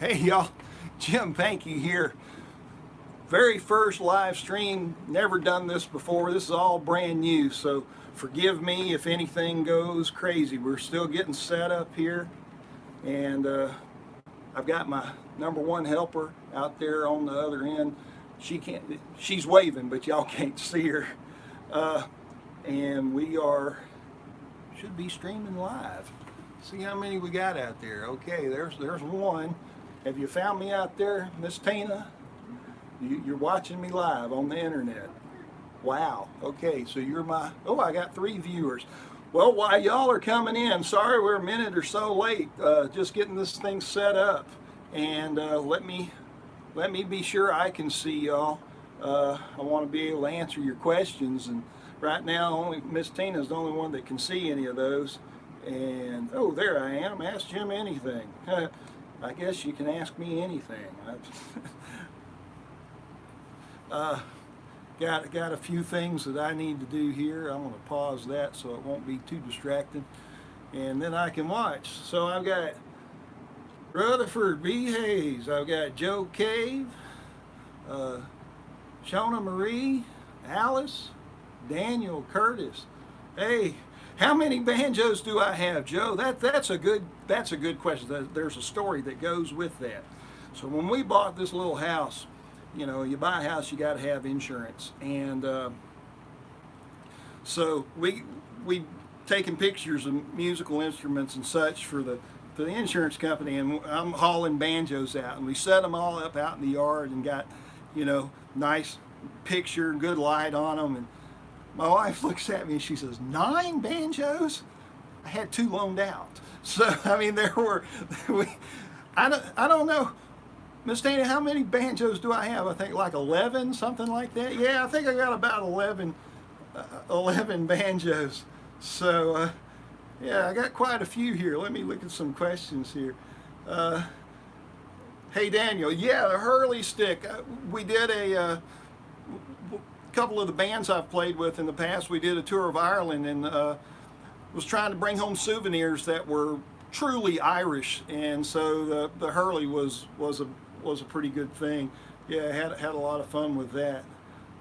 Hey y'all, Jim Pankey here. Very first live stream, never done this before. This is all brand new, so forgive me if anything goes crazy. We're still getting set up here, and I've got my number one helper out there on the other end. She's waving, but y'all can't see her. And we should be streaming live. See how many we got out there. Okay, there's one. Have you found me out there, Miss Tina? You're watching me live on the internet. Wow. Okay, so you're my... Oh, I got 3 viewers. Well, while y'all are coming in, sorry we're a minute or so late. Just getting this thing set up. And let me be sure I can see y'all. I want to be able to answer your questions. And right now, only Miss Tina's the only one that can see any of those. And, oh, there I am. Ask Jim anything. I guess you can ask me anything. Got a few things that I need to do here. I'm going to pause that so it won't be too distracting, and then I can watch. So I've got Rutherford B. Hayes. I've got Joe Cave, Shona Marie, Alice, Daniel Curtis. Hey. How many banjos do I have, Joe? That's a good question. There's a story that goes with that. So when we bought this little house, you know, you buy a house, you got to have insurance, and so we taken pictures of musical instruments and such for the insurance company, and I'm hauling banjos out, and we set them all up out in the yard and got, you know, nice picture, good light on them, and my wife looks at me and she says, 9 banjos? I had 2 loaned out. So, I mean, there were, I don't know. Miss Dana, how many banjos do I have? I think like 11, something like that. Yeah, I think I got about 11 banjos. So, yeah, I got quite a few here. Let me look at some questions here. Hey, Daniel, yeah, the Hurley stick. We did a couple of the bands I've played with in the past. We did a tour of Ireland and was trying to bring home souvenirs that were truly Irish, and so the Hurley was a pretty good thing. Yeah, had a lot of fun with that.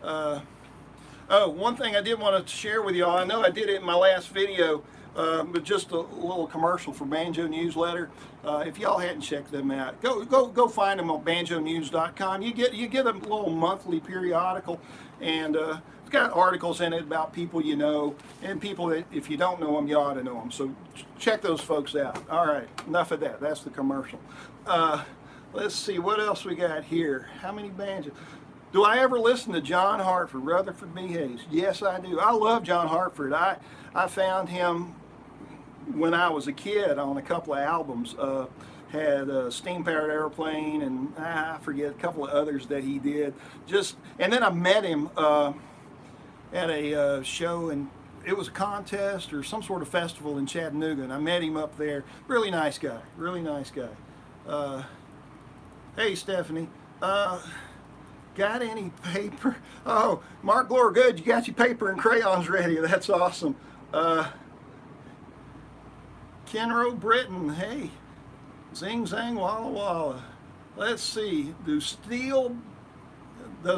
Oh, one thing I did want to share with y'all. I know I did it in my last video, but just a little commercial for Banjo Newsletter. If y'all hadn't checked them out, go find them on banjonews.com. You get a little monthly periodical, and it's got articles in it about people you know, and people that if you don't know them, you ought to know them. So check those folks out. All right, enough of that. That's the commercial. Let's see what else we got here. How many banjos? Do I ever listen to John Hartford, Rutherford B. Hayes? Yes, I do. I love John Hartford. I found him when I was a kid on a couple of albums. Had a Steam Powered Airplane, and I forget a couple of others that he did. And then I met him at a show, and it was a contest or some sort of festival in Chattanooga, and I met him up there. Really nice guy. Really nice guy. Hey, Stephanie. Got any paper? Oh, Mark Glore, good. You got your paper and crayons ready. That's awesome. Kenro Britton, hey. Zing zang walla walla. Let's see. Does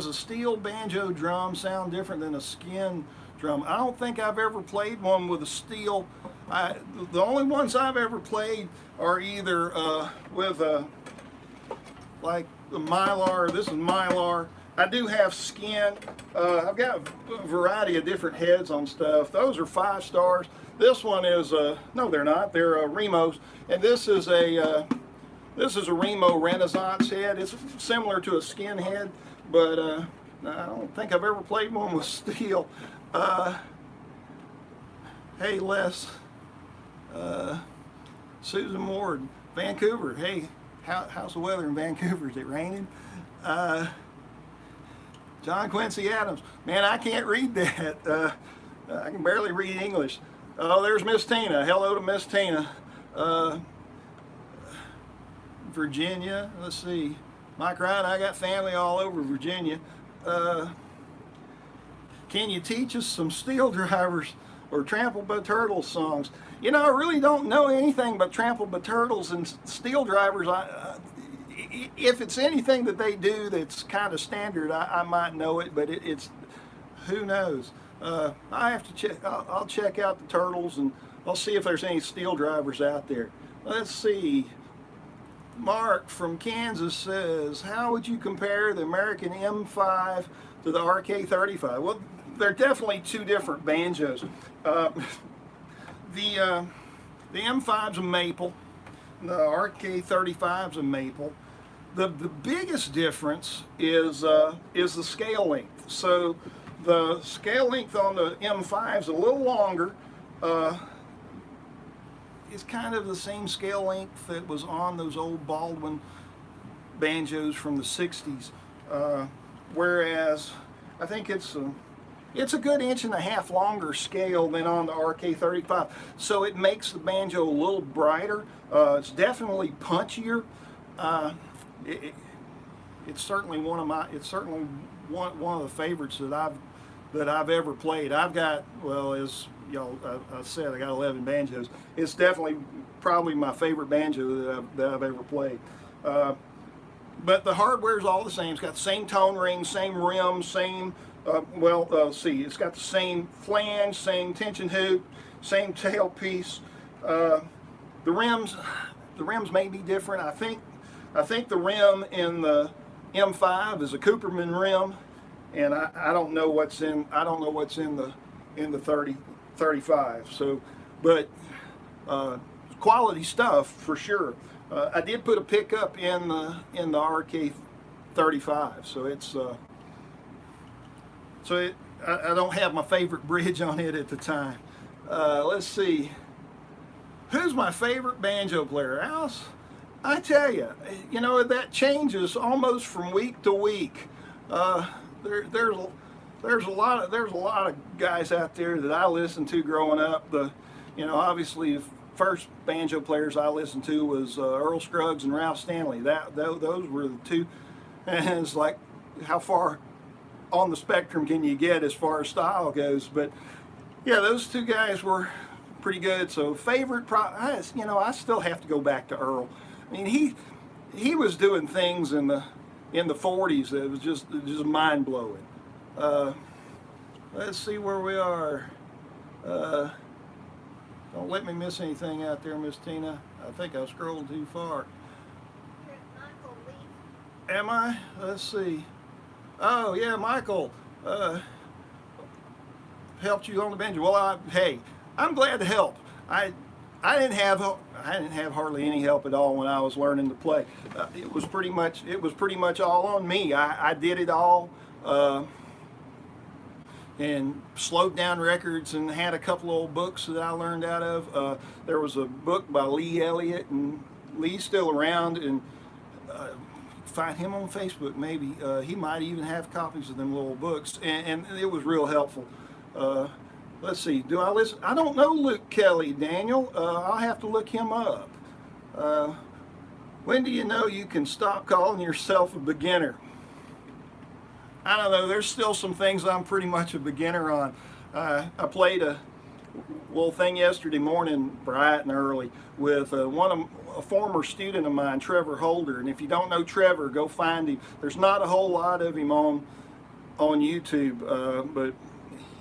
a steel banjo drum sound different than a skin drum? I don't think I've ever played one with a steel. The only ones I've ever played are either with like the Mylar. This is Mylar. I do have skin. I've got a variety of different heads on stuff. Those are 5 stars. This one is no, they're not. They're Remos, and this is a Remo Renaissance head. It's similar to a skin head, but I don't think I've ever played one with steel. Hey, Les, Susan Ward, Vancouver. Hey, how's the weather in Vancouver? Is it raining? John Quincy Adams. Man, I can't read that. I can barely read English. Oh, there's Miss Tina. Hello to Miss Tina. Virginia. Let's see. Mike Ryan, I got family all over Virginia. Can you teach us some Steel Drivers or Trampled by Turtles songs? You know, I really don't know anything but Trampled by Turtles and Steel Drivers. if it's anything that they do that's kind of standard, I might know it, but it's who knows. I have to check. I'll check out the turtles, and I'll see if there's any steel drivers out there. Let's see. Mark from Kansas says, how would you compare the American M5 to the RK35? Well, they're definitely two different banjos. The M5's a maple, the RK35's a maple. The biggest difference is the scale length. So the scale length on the M5 is a little longer. It's kind of the same scale length that was on those old Baldwin banjos from the 60s. Whereas I think it's a good 1.5 inches longer scale than on the RK35. So it makes the banjo a little brighter. It's definitely punchier. It's certainly one of the favorites that I've ever played. I've got, well, as y'all I said, I got 11 banjos. It's definitely probably my favorite banjo that I've ever played. But the hardware is all the same. It's got the same tone ring, same rim, same see, it's got the same flange, same tension hoop, same tailpiece. The rims may be different. I think the rim in the M5 is a Cooperman rim, and I don't know what's in the 35. So, but quality stuff for sure. I did put a pickup in the RK35, so it's I don't have my favorite bridge on it at the time. Let's see, who's my favorite banjo player, Alice? I tell you, that changes almost from week to week. There's a lot of guys out there that I listened to growing up. Obviously the first banjo players I listened to was Earl Scruggs and Ralph Stanley. Those were the two, and it's like, how far on the spectrum can you get as far as style goes? But yeah, those two guys were pretty good. So favorite, I still have to go back to Earl. I mean, he was doing things in the 40s that was just mind blowing. Let's see where we are. Don't let me miss anything out there, Miss Tina. I think I scrolled too far. Am I? Let's see. Oh yeah, Michael helped you on the banjo. Well, hey, I'm glad to help. I didn't have hardly any help at all when I was learning to play. It was pretty much all on me. I did it all. And slowed down records and had a couple old books that I learned out of. There was a book by Lee Elliott, and Lee's still around, and find him on Facebook maybe. He might even have copies of them little books, and it was real helpful. Let's see, do I listen? I don't know Luke Kelly, Daniel. I'll have to look him up. When do you know you can stop calling yourself a beginner? I don't know, there's still some things I'm pretty much a beginner on. I played a little thing yesterday morning, bright and early, with a former student of mine, Trevor Holder. And if you don't know Trevor, go find him. There's not a whole lot of him on YouTube,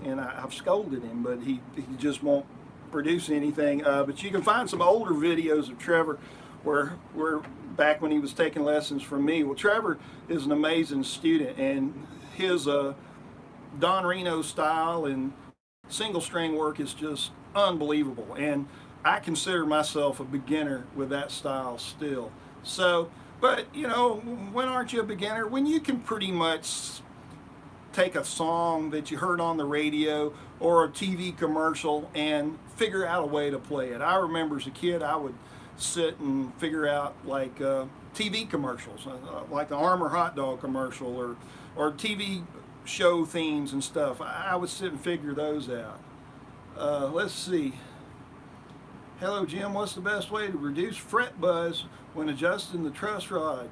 and I've scolded him, but he just won't produce anything. But you can find some older videos of Trevor where back when he was taking lessons from me. Well, Trevor is an amazing student, and his Don Reno style and single string work is just unbelievable, and I consider myself a beginner with that style still. So, but when aren't you a beginner? When you can pretty much take a song that you heard on the radio or a TV commercial and figure out a way to play it. I remember as a kid I would sit and figure out like TV commercials, like the Armour hot dog commercial or TV show themes and stuff. I would sit and figure those out. Let's see. Hello Jim, what's the best way to reduce fret buzz when adjusting the truss rod?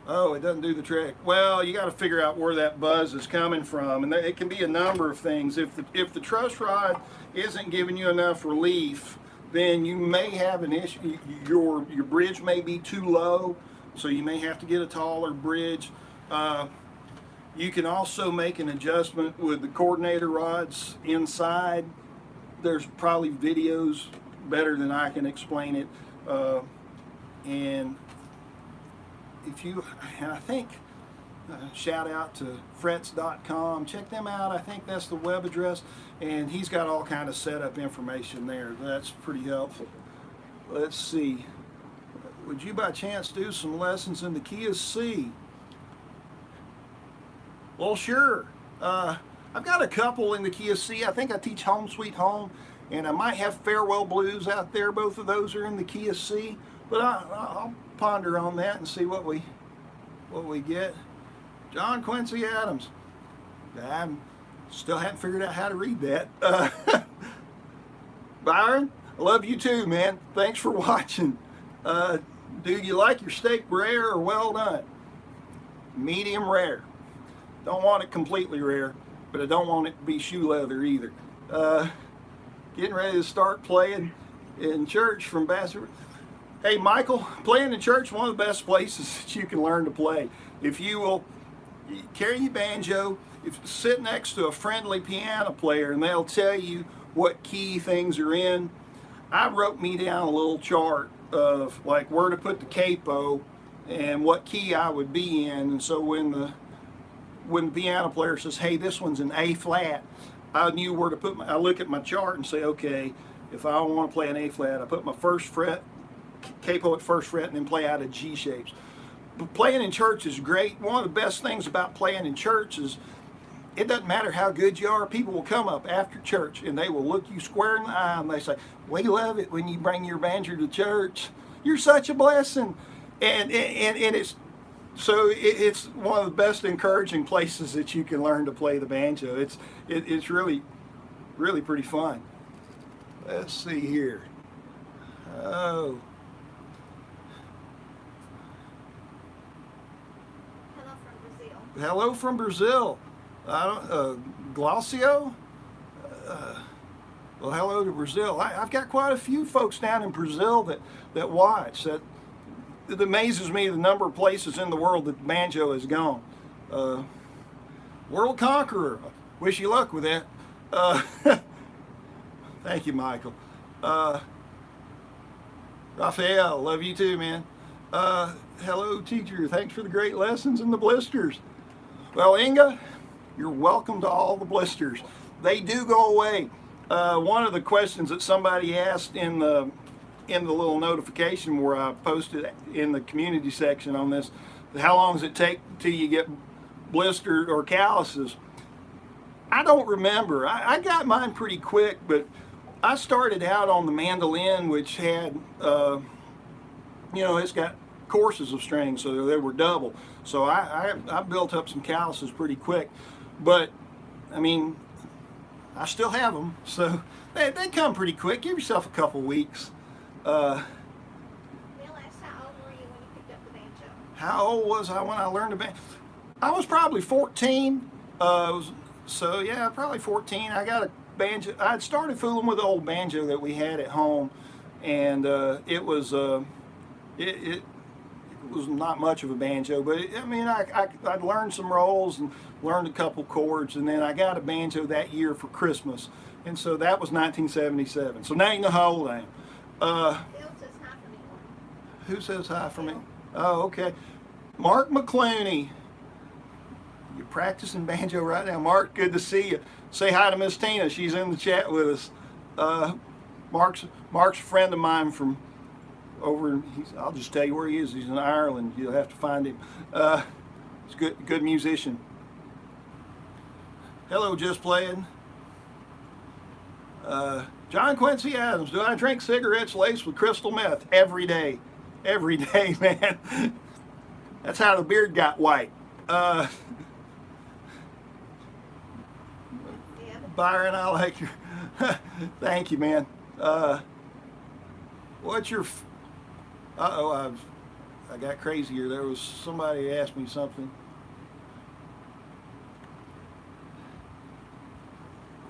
Oh, it doesn't do the trick. Well, you got to figure out where that buzz is coming from, and it can be a number of things. If the truss rod isn't giving you enough relief, then you may have an issue. Your bridge may be too low. so you may have to get a taller bridge. You can also make an adjustment with the coordinator rods inside. There's probably videos better than I can explain it. And if you, and I think, shout out to frets.com. Check them out. I think that's the web address, and he's got all kind of setup information there. That's pretty helpful. Let's see. Would you by chance do some lessons in the key of C? Well, sure. I've got a couple in the key of C. I think I teach Home Sweet Home, and I might have Farewell Blues out there. Both of those are in the key of C. But I'll ponder on that and see what we get. John Quincy Adams. I still haven't figured out how to read that. Byron, I love you too, man. Thanks for watching. Do you like your steak rare or well done? Medium rare. Don't want it completely rare, but I don't want it to be shoe leather either. Getting ready to start playing in church from Bassett. Hey Michael, playing in church is one of the best places that you can learn to play. If you will carry your banjo, sit next to a friendly piano player and they'll tell you what key things are in. I wrote me down a little chart of like where to put the capo and what key I would be in, and so when the piano player says, hey, this one's an A flat, I knew where to put I look at my chart and say, okay, if I want to play an A flat, I put my first fret, capo at first fret, and then play out of G shapes. But playing in church is great. One of the best things about playing in church is it doesn't matter how good you are. People will come up after church and they will look you square in the eye and they say, we love it when you bring your banjo to church. You're such a blessing. And it's so it's one of the best encouraging places that you can learn to play the banjo. It's really pretty fun. Let's see here. Oh. Hello from Brazil. Glaucio? Well, hello to Brazil. I've got quite a few folks down in Brazil that watch. It amazes me the number of places in the world that the banjo has gone. World Conqueror. Wish you luck with that. Thank you, Michael. Raphael, love you too, man. Hello, teacher. Thanks for the great lessons and the blisters. Well, Inga, you're welcome to all the blisters. They do go away. One of the questions that somebody asked in the little notification where I posted in the community section on this, how long does it take till you get blistered or calluses? I don't remember. I got mine pretty quick, but I started out on the mandolin, which had, it's got courses of strings, so they were double. So I built up some calluses pretty quick, but I mean, I still have them, so they come pretty quick. Give yourself a couple weeks. How old were you when you picked up the banjo? How old was I when I learned the banjo? I was probably 14. So yeah, probably 14. I got a banjo. I'd started fooling with the old banjo that we had at home, and it was not much of a banjo, but I'd learned some rolls and learned a couple chords, and then I got a banjo that year for Christmas, and so that was 1977. So now you know how old I am. Bill says hi for me. Who says hi for me? Oh, okay. Mark McClooney. You're practicing banjo right now. Mark, good to see you. Say hi to Miss Tina. She's in the chat with us. Mark's a friend of mine from over, I'll just tell you where he is. He's in Ireland. You'll have to find him. He's a good musician. Hello, Just Playing. John Quincy Adams. Do I drink cigarettes laced with crystal meth? Every day. Every day, man. That's how the beard got white. Byron, I like your... Thank you, man. What's your... Uh-oh, I got crazy here. There was somebody asked me something.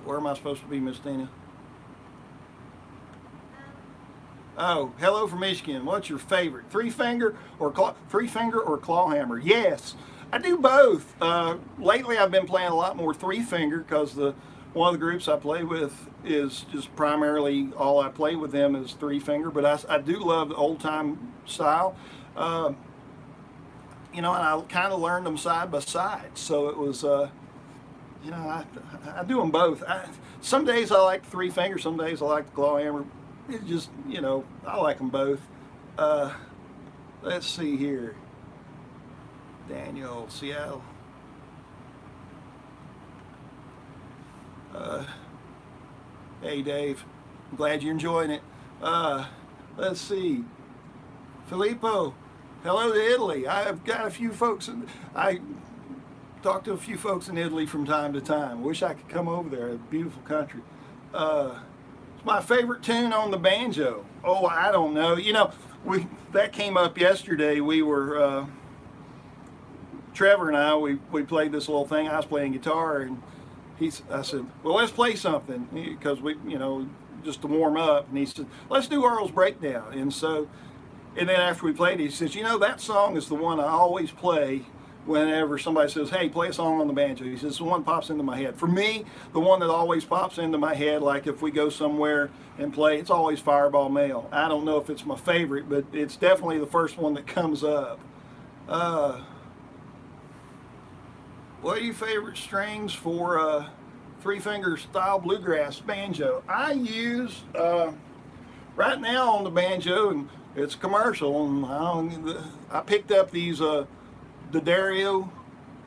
Where am I supposed to be, Miss Tina? Oh, hello from Michigan. What's your favorite? Three finger or claw hammer? Yes, I do both. Lately, I've been playing a lot more three finger because one of the groups I play with is just primarily all I play with them is three finger. But I do love the old time style. You know, and I kind of learned them side by side, so it was. You know, I do them both. Some days I like the three finger, some days I like the claw hammer. It just, you know, I like them both. Let's see here. Daniel, Seattle. Hey Dave, I'm glad you're enjoying it. Let's see. Filippo, hello to Italy. I've got a few folks, I talk to a few folks in Italy from time to time. Wish I could come over there. A beautiful country. It's my favorite tune on the banjo. Oh, I don't know. You know, that came up yesterday. We were Trevor and I. We played this little thing. I was playing guitar, and I said, "Well, let's play something," because you know, just to warm up. And he said, "Let's do Earl's Breakdown." And then after we played, he says, "You know, that song is the one I always play." Whenever somebody says, "Hey, play a song on the banjo," he says, "The one pops into my head." For me, the one that always pops into my head, like if we go somewhere and play, it's always Fireball Mail. I don't know if it's my favorite, but it's definitely the first one that comes up. What are your favorite strings for three-finger style bluegrass banjo? I use, right now on the banjo, and it's commercial, and I picked up these D'Addario,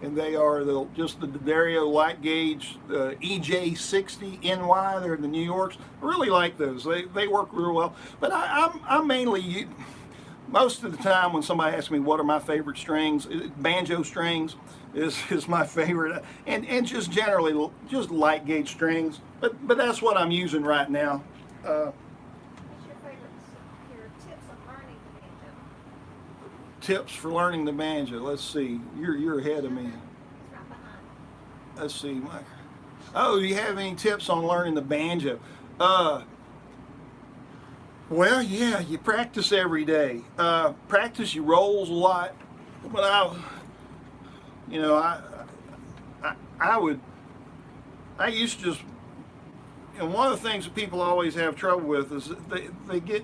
and they are just the D'Addario light gauge EJ60 NY. They're the New Yorks. I really like those. They work real well. But I mainly, most of the time when somebody asks me what are my favorite strings, banjo strings is my favorite, and just generally just light gauge strings. But that's what I'm using right now. Tips for learning the banjo. Let's see. You're ahead of me. Let's see. Oh, do you have any tips on learning the banjo? Well, yeah, you practice every day. Practice your rolls a lot. But I used to just, you know, one of the things that people always have trouble with is that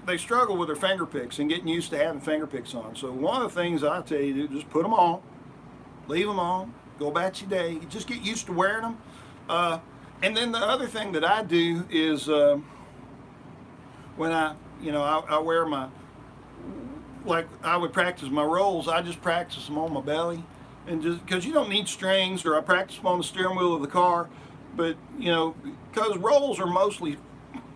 they struggle with their finger picks and getting used to having finger picks on. So one of the things I tell you to do, just put them on, leave them on, go about your day. Just get used to wearing them. And then the other thing that I do is when I wear my, like I would practice my rolls, I just practice them on my belly. And just because you don't need strings, or I practice them on the steering wheel of the car. But, you know, because rolls are mostly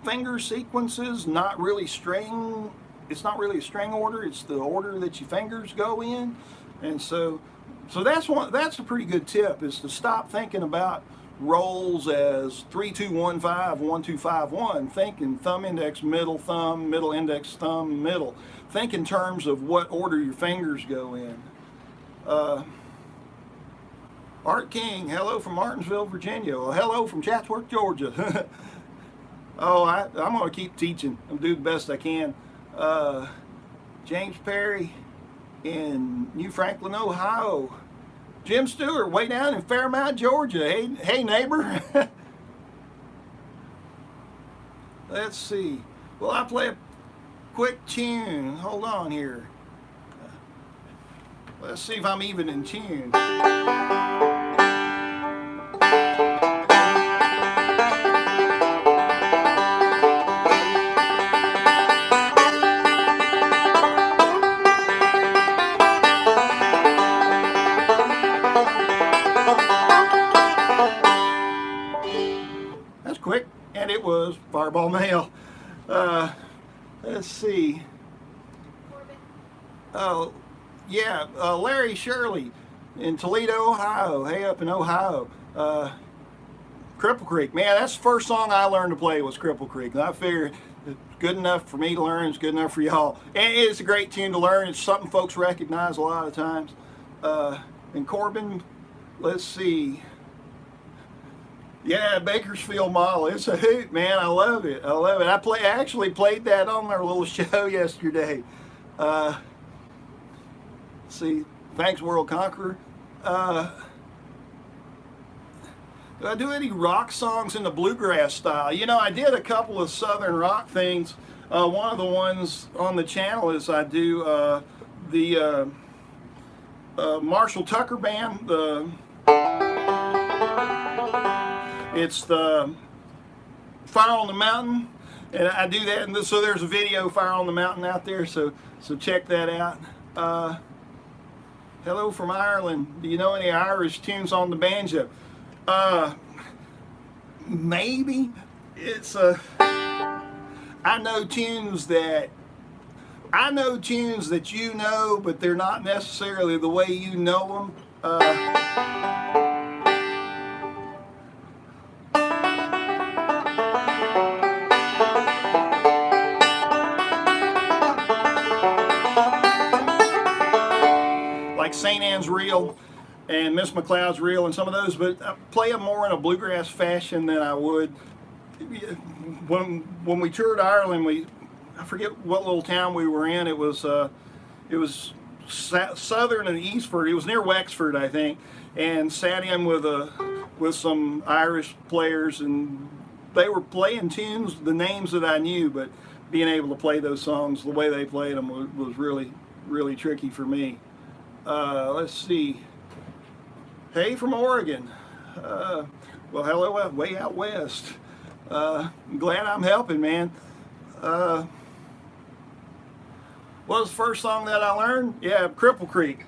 finger sequences, not really string. It's not really a string order. It's the order that your fingers go in, and so that's a pretty good tip, is to stop thinking about rolls as 3 2 1 5 1 2 5 1. Think in thumb index middle thumb middle index thumb middle. Think in terms of what order your fingers go in. Art King, hello from Martinsville, Virginia. Well, hello from Chatsworth, Georgia. Oh, I'm going to keep teaching. I'm doing the best I can. James Perry in New Franklin, Ohio. Jim Stewart, way down in Fairmount, Georgia. Hey neighbor. Let's see. Well, I play a quick tune. Hold on here. Let's see if I'm even in tune. That's quick, and it was Fireball Mail. Let's see. Oh, yeah, Larry Shirley in Toledo, Ohio. Hey, up in Ohio. Cripple Creek. Man, that's the first song I learned to play was Cripple Creek. And I figured it's good enough for me to learn. It's good enough for y'all. And it's a great tune to learn. It's something folks recognize a lot of times. And Corbin, let's see. Yeah, Bakersfield Mall. It's a hoot, man. I love it. I love it. I actually played that on their little show yesterday. See, thanks, World Conqueror. Do I do any rock songs in the bluegrass style? You know, I did a couple of southern rock things. One of the ones on the channel is I do the Marshall Tucker Band. It's the Fire on the Mountain, and I do that. And so there's a video Fire on the Mountain out there. So check that out. Hello from Ireland. Do you know any Irish tunes on the banjo? Maybe. It's I know tunes that you know, but they're not necessarily the way you know them. Like St. Anne's Reel and Miss McLeod's Reel and some of those, but I play them more in a bluegrass fashion than I would. When we toured Ireland, I forget what little town we were in. It was southern and Eastford. It was near Wexford, I think, and sat in with some Irish players, and they were playing tunes, the names that I knew, but being able to play those songs the way they played them was really, really tricky for me. Let's see. Hey from Oregon. Well, hello, way out west. I'm glad I'm helping, man. What was the first song that I learned? Yeah, Cripple Creek.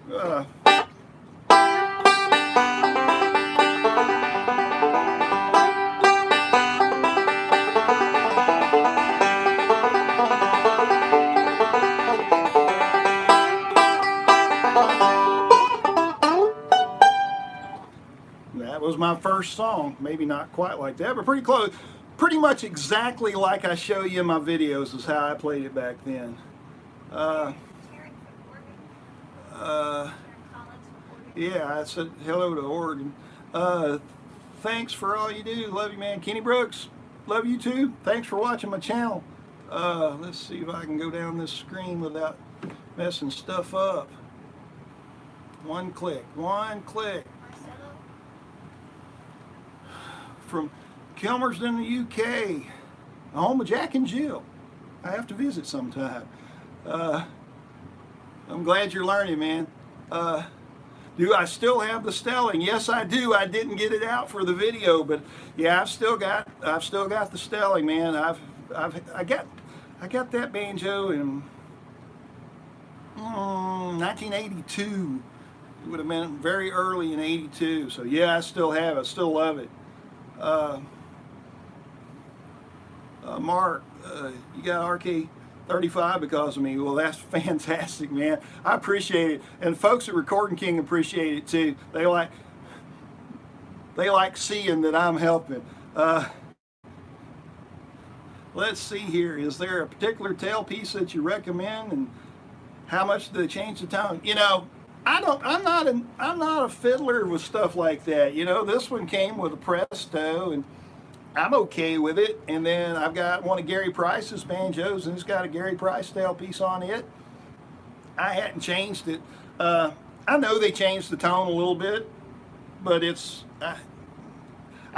That was my first song. Maybe not quite like that, but pretty close. Pretty much exactly like I show you in my videos is how I played it back then. Yeah, I said hello to Oregon. Thanks for all you do. Love you, man. Kenny Brooks, love you too. Thanks for watching my channel. Let's see if I can go down this screen without messing stuff up. One click, one click. From Kilmersdon, the UK, home of Jack and Jill. I have to visit sometime. I'm glad you're learning, man. Do I still have the Stelling? Yes, I do. I didn't get it out for the video, but yeah, I've still got the Stelling, man. I got that banjo in 1982. It would have been very early in '82. So yeah, I still have it. I still love it. Mark, you got RK35 because of me. Well, that's fantastic, man. I appreciate it, and folks at Recording King appreciate it too. They like seeing that I'm helping. Let's see here. Is there a particular tailpiece that you recommend, and how much do they change the tone? You know, I'm not a fiddler with stuff like that. You know, this one came with a Presto, and I'm okay with it. And then I've got one of Gary Price's banjos, and it's got a Gary Price tailpiece on it. I hadn't changed it. I know they changed the tone a little bit, but I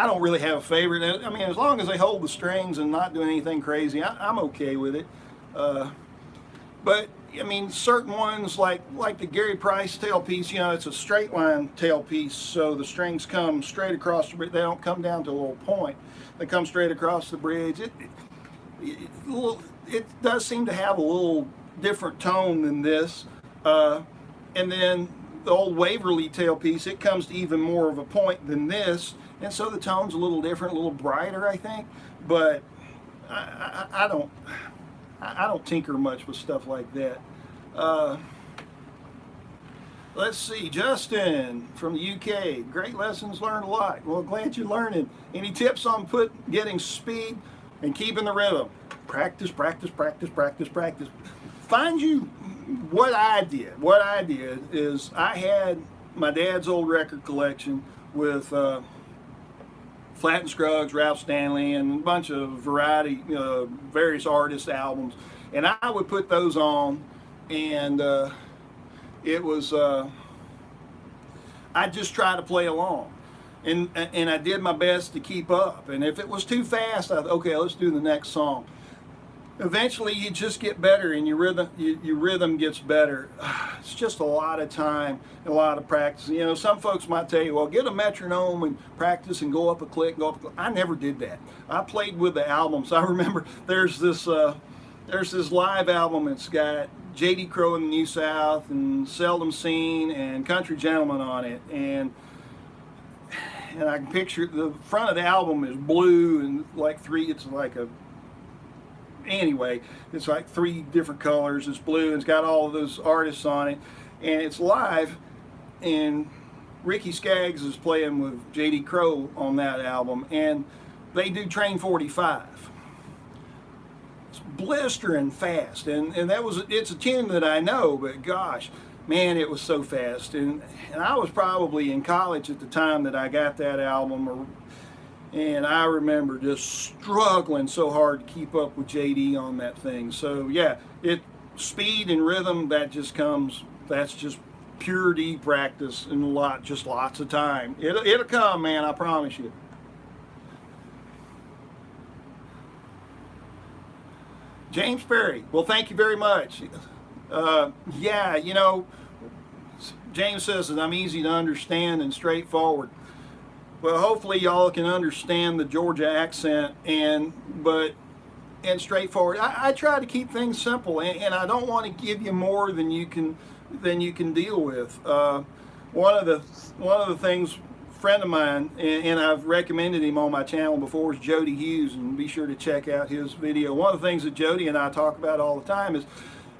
don't really have a favorite. I mean, as long as they hold the strings and not doing anything crazy, I'm okay with it. But I mean, certain ones like the Gary Price tailpiece, you know, it's a straight line tailpiece, so the strings come straight across the bridge. They don't come down to a little point. They come straight across the bridge. It does seem to have a little different tone than this. And then the old Waverly tailpiece, it comes to even more of a point than this, and so the tone's a little different, a little brighter, I think. But I don't tinker much with stuff like that. Let's see, Justin from the UK. Great lessons, learned a lot. Well, glad you're learning. Any tips on getting speed and keeping the rhythm? Practice, practice, practice, practice, practice. Find you what I did. What I did is I had my dad's old record collection with Flatt and Scruggs, Ralph Stanley, and a bunch of variety, various artist albums. And I would put those on, and it was, I just try to play along. And I did my best to keep up. And if it was too fast, I thought, okay, let's do the next song. Eventually, you just get better, and your rhythm gets better. It's just a lot of time, a lot of practice. You know, some folks might tell you, well, get a metronome and practice and go up a click, go up a click. I never did that. I played with the albums. I remember there's this live album. It's got J.D. Crowe in the New South and Seldom Seen and Country Gentleman on it, and I can picture the front of the album is blue and it's like 3 different colors. It's blue and it's got all of those artists on it, and it's live, and Ricky Skaggs is playing with J.D. Crowe on that album, and they do Train 45. It's blistering fast, and it's a tune that I know, but gosh, man, it was so fast. And I was probably in college at the time that I got that album, and I remember just struggling so hard to keep up with JD on that thing. So yeah, speed and rhythm, that's just pure D practice and lots of time. It'll come, man, I promise you. James Perry, well, thank you very much. Yeah, you know, James says that I'm easy to understand and straightforward. Well, hopefully y'all can understand the Georgia accent and straightforward. I try to keep things simple, and I don't want to give you more than you can deal with. One of the things, a friend of mine, and I've recommended him on my channel before, is Jody Hughes, and be sure to check out his video. One of the things that Jody and I talk about all the time is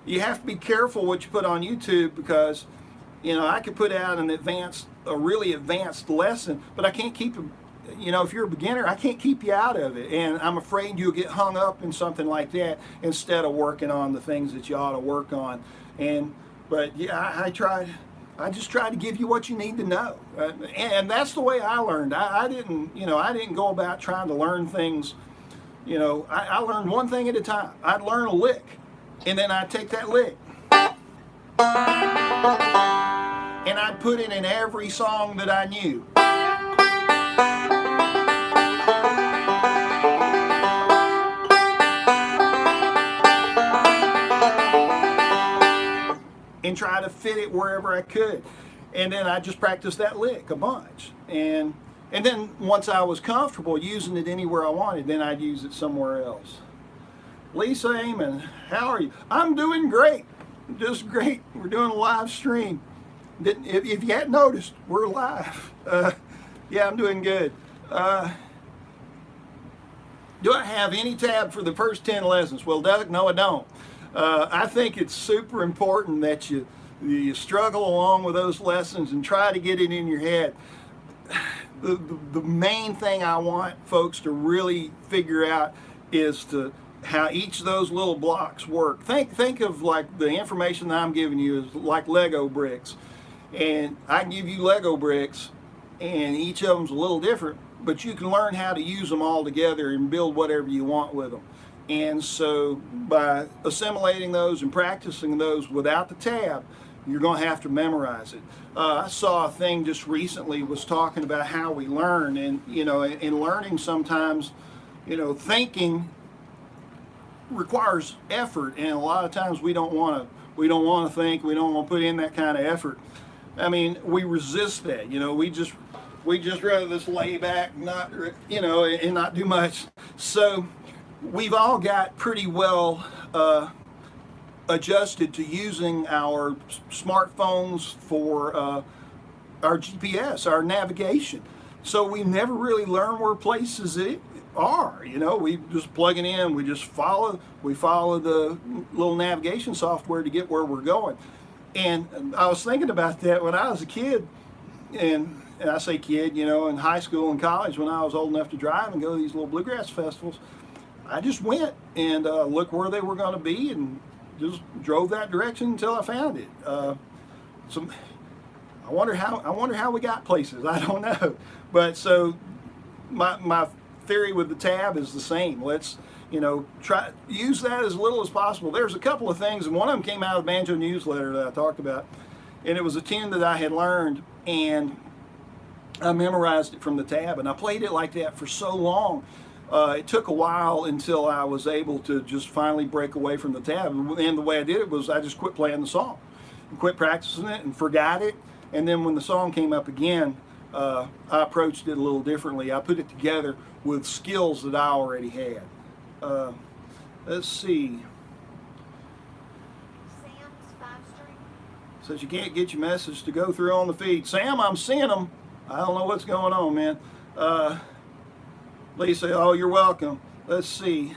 you have to be careful what you put on YouTube, because you know, I could put out a really advanced lesson, but I can't keep, you know, if you're a beginner, I can't keep you out of it. And I'm afraid you'll get hung up in something like that instead of working on the things that you ought to work on. But yeah, I just try to give you what you need to know. And that's the way I learned. I didn't go about trying to learn things, you know, I learned one thing at a time. I'd learn a lick, and then I'd take that lick, and I'd put it in every song that I knew. And try to fit it wherever I could. And then I just practiced that lick a bunch. And then once I was comfortable using it anywhere I wanted, then I'd use it somewhere else. Lisa Amon, how are you? I'm doing great. Just great. We're doing a live stream. If you hadn't noticed, we're live. Yeah, I'm doing good. Do I have any tab for the first 10 lessons? Well, Doug, no, I don't. I think it's super important that you struggle along with those lessons and try to get it in your head. The main thing I want folks to really figure out is how each of those little blocks work. Think of like the information that I'm giving you is like Lego bricks. And I can give you Lego bricks, and each of them's a little different, but you can learn how to use them all together and build whatever you want with them. And so by assimilating those and practicing those without the tab, you're going to have to memorize it. I saw a thing just recently was talking about how we learn, and you know, in learning sometimes, you know, thinking requires effort, and a lot of times we don't want to think, we don't want to put in that kind of effort. I mean, we resist that. You know, we just rather just lay back, not, you know, and not do much. So we've all got pretty well adjusted to using our smartphones for our GPS, our navigation. So we never really learn where places are. You know, we just plug it in. We follow the little navigation software to get where we're going. And I was thinking about that when I was a kid, and I say kid, you know, in high school and college, when I was old enough to drive and go to these little bluegrass festivals, I just went and looked where they were going to be and just drove that direction until I found it. So I wonder how we got places. I don't know, but so my theory with the tab is the same. Let's, you know, try use that as little as possible. There's a couple of things, and one of them came out of the Banjo newsletter that I talked about, and it was a tune that I had learned, and I memorized it from the tab, and I played it like that for so long. It took a while until I was able to just finally break away from the tab. And the way I did it was I just quit playing the song and quit practicing it and forgot it. And then when the song came up again, I approached it a little differently. I put it together with skills that I already had. Let's see. Sam's 5-string. Says you can't get your message to go through on the feed. Sam, I'm seeing them. I don't know what's going on, man. Lisa, oh, you're welcome. Let's see.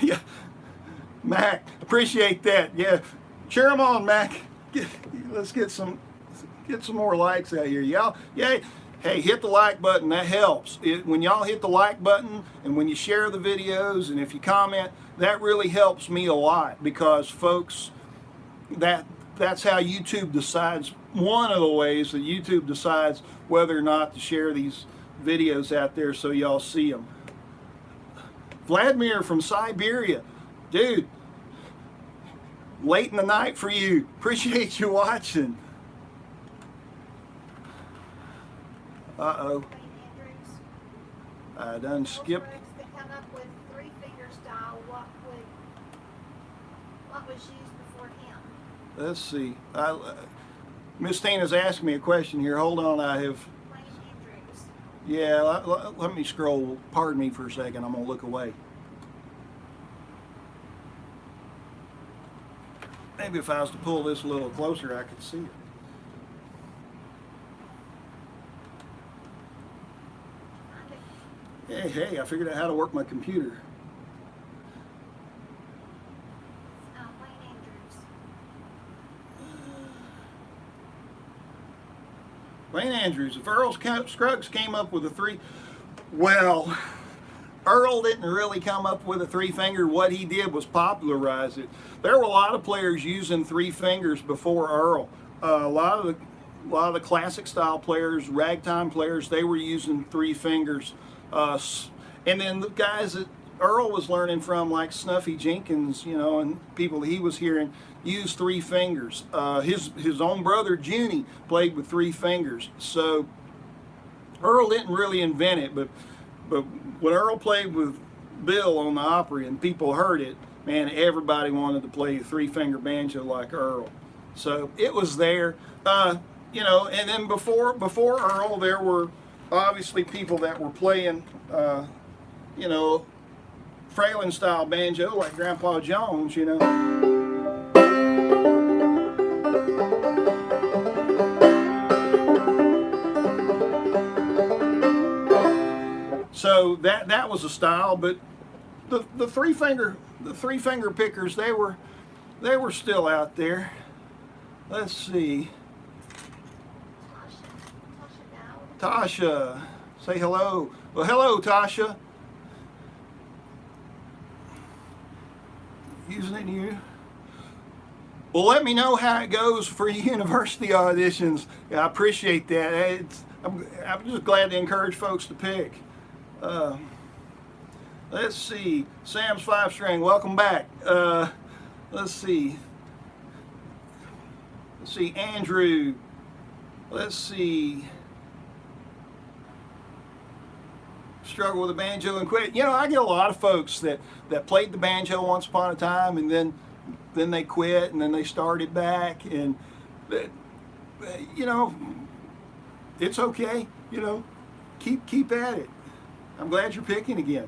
Yeah, Mac, appreciate that. Yeah, cheer them on, Mac. Let's get some more likes out here, y'all. Yeah, hey, hit the like button. That helps. When y'all hit the like button, and when you share the videos, and if you comment, that really helps me a lot, because folks, that's how YouTube decides. One of the ways that YouTube decides whether or not to share these videos out there so y'all see them. Vladimir from Siberia, dude, late in the night for you. Appreciate you watching. Uh-oh. Wayne Andrews. I done skipped. To come up with 3-finger style, what was used before him? Let's see. Miss Tina's asking me a question here. Hold on, I have. Wayne Andrews. Yeah, let me scroll. Pardon me for a second. I'm gonna look away. Maybe if I was to pull this a little closer, I could see it. Hey, I figured out how to work my computer. Wayne Andrews. Wayne Andrews, if Earl Scruggs came up with a three, well, Earl didn't really come up with a 3-finger. What he did was popularize it. There were a lot of players using 3 fingers before Earl. A lot of the classic style players, ragtime players, they were using 3 fingers. And then the guys that Earl was learning from, like Snuffy Jenkins, you know, and people that he was hearing, used 3 fingers. His own brother Junie played with 3 fingers. So Earl didn't really invent it, but when Earl played with Bill on the Opry and people heard it, man, everybody wanted to play a 3-finger banjo like Earl. So it was there, you know. And then before Earl, there were obviously people that were playing, you know, Fralin style banjo like Grandpa Jones, you know. So that was a style, but the three finger pickers, they were still out there. Let's see. Tasha, say hello. Well, hello, Tasha. Using it you. Well, let me know how it goes for university auditions. Yeah, I appreciate that. I'm just glad to encourage folks to pick. Let's see. Sam's 5-string, welcome back. Let's see. Andrew. Let's see. Struggle with the banjo and quit. You know, I get a lot of folks that played the banjo once upon a time, and then they quit, and then they started back, and you know, it's okay. You know, keep at it. I'm glad you're picking again.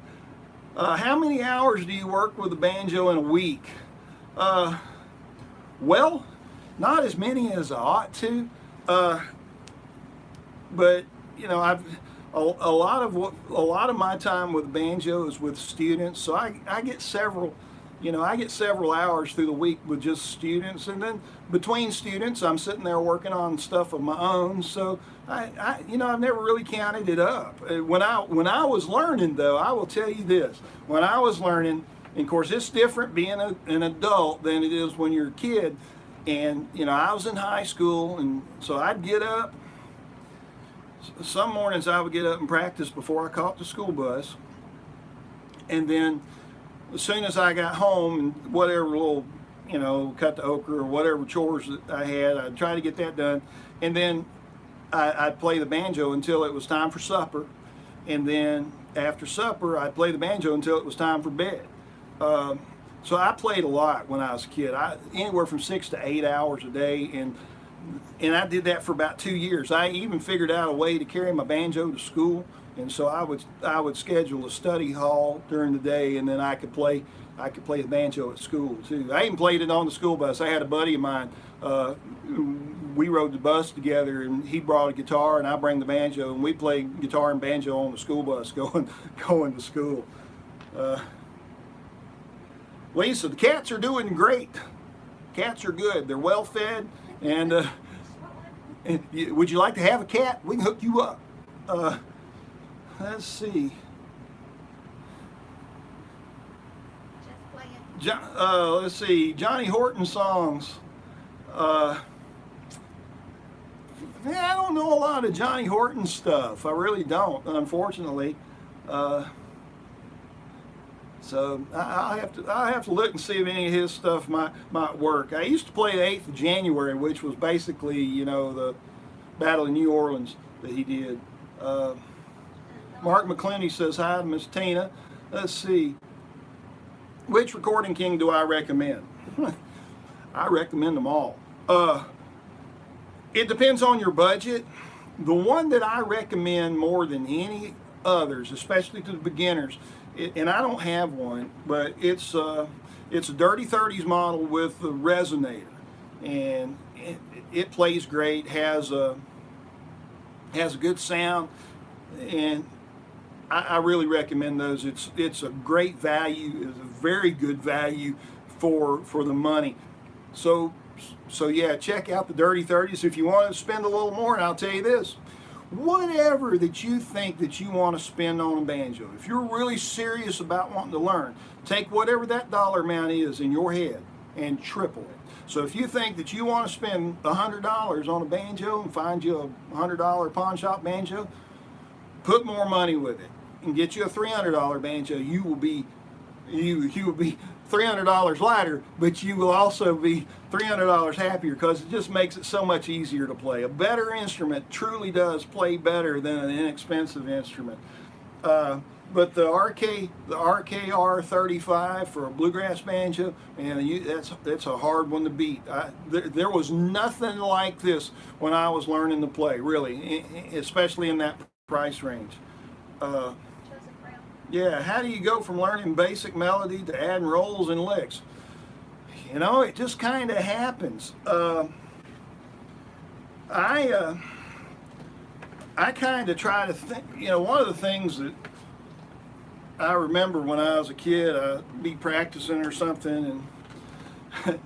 How many hours do you work with the banjo in a week? Well, not as many as I ought to, but you know, a lot of my time with banjo is with students, so I get several hours through the week with just students, and then between students I'm sitting there working on stuff of my own. So I've never really counted it up. When I was learning, though, I will tell you this: when I was learning, and of course it's different being an adult than it is when you're a kid. And you know, I was in high school, and so I'd get up some mornings I would get up and practice before I caught the school bus, and then as soon as I got home and whatever little, you know, cut the okra or whatever chores that I had, I'd try to get that done, and then I'd play the banjo until it was time for supper, and then after supper I'd play the banjo until it was time for bed. So I played a lot when I was a kid. Anywhere from 6 to 8 hours a day, and I did that for about 2 years. I even figured out a way to carry my banjo to school, and so I would schedule a study hall during the day, and then I could play the banjo at school too. I even played it on the school bus. I had a buddy of mine. We rode the bus together, and he brought a guitar, and I bring the banjo, and we played guitar and banjo on the school bus going to school. Lisa, the cats are doing great. Cats are good. They're well fed, and would you like to have a cat? We can hook you up. Let's see. Let's see. Johnny Horton songs. I don't know a lot of Johnny Horton stuff. I really don't, unfortunately. So I have to look and see if any of his stuff might work. I used to play the 8th of January, which was basically, you know, the Battle of New Orleans that he did. Mark McClooney says hi to Miss Tina. Let's see. Which recording king do I recommend? I recommend them all. It depends on your budget. The one that I recommend more than any others, especially to the beginners, and I don't have one, but it's a Dirty 30s model with a resonator, and it plays great, has a good sound, and I really recommend those. It's a great value. It's a very good value for the money. So yeah, check out the Dirty 30s if you want to spend a little more. And I'll tell you this, whatever that you think that you want to spend on a banjo, if you're really serious about wanting to learn, take whatever that dollar amount is in your head and triple it. So if you think that you want to spend $100 on a banjo and find you a $100 pawn shop banjo, put more money with it and get you a $300 banjo. You will be $300 lighter, but you will also be $300 happier, because it just makes it so much easier to play. A better instrument truly does play better than an inexpensive instrument. But the RKR 35 for a bluegrass banjo, man, that's a hard one to beat. There was nothing like this when I was learning to play, really, especially in that price range. Yeah, how do you go from learning basic melody to adding rolls and licks? You know, it just kind of happens. I kind of try to think, you know, one of the things that I remember when I was a kid, I'd be practicing or something, and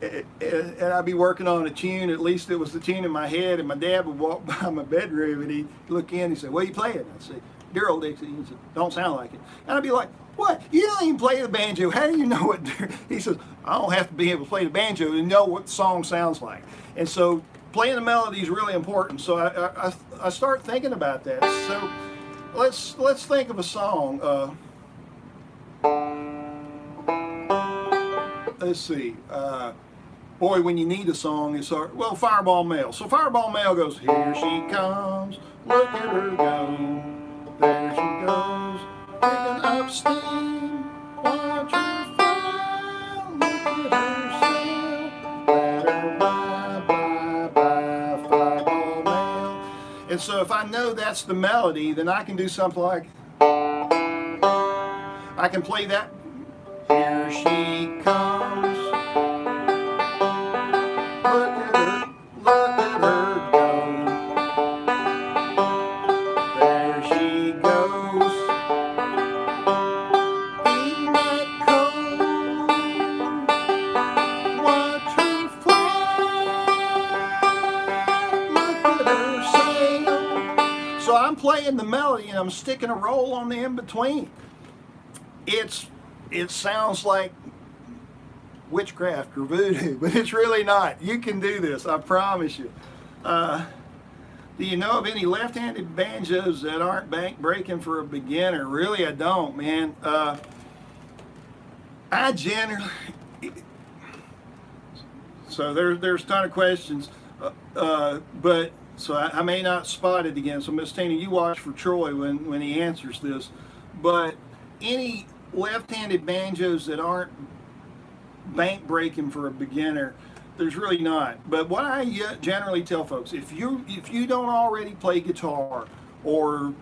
I'd be working on a tune. At least it was the tune in my head, and my dad would walk by my bedroom, and he'd look in and he'd say, "What are you playing?" I'd say, "Dear old Dixie." He said, "Don't sound like it." And I'd be like, "What? You don't even play the banjo. How do you know what?" He says, "I don't have to be able to play the banjo to know what the song sounds like." And so playing the melody is really important. So I start thinking about that. So let's think of a song. Let's see. Boy, when you need a song, it's hard. Well, Fireball Mail. So Fireball Mail goes, "Here she comes, look at her go. There she goes, picking up steam. Watch her fly, look at her sail. Let her by, Fireball Mail." And so if I know that's the melody, then I can do something like, I can play that. Here she comes. Look at her go. There she goes, eating that coal. Watch her fly, look at her sail. So I'm playing the melody and I'm sticking a roll on the in-between. It sounds like witchcraft or voodoo, but it's really not. You can do this, I promise you. Do you know of any left-handed banjos that aren't bank breaking for a beginner? Really, I don't, man. I generally, so there's a ton of questions, but so I may not spot it again. So Miss Tina, you watch for Troy when he answers this. But any left-handed banjos that aren't bank breaking for a beginner, there's really not. But what I generally tell folks, if you don't already play guitar or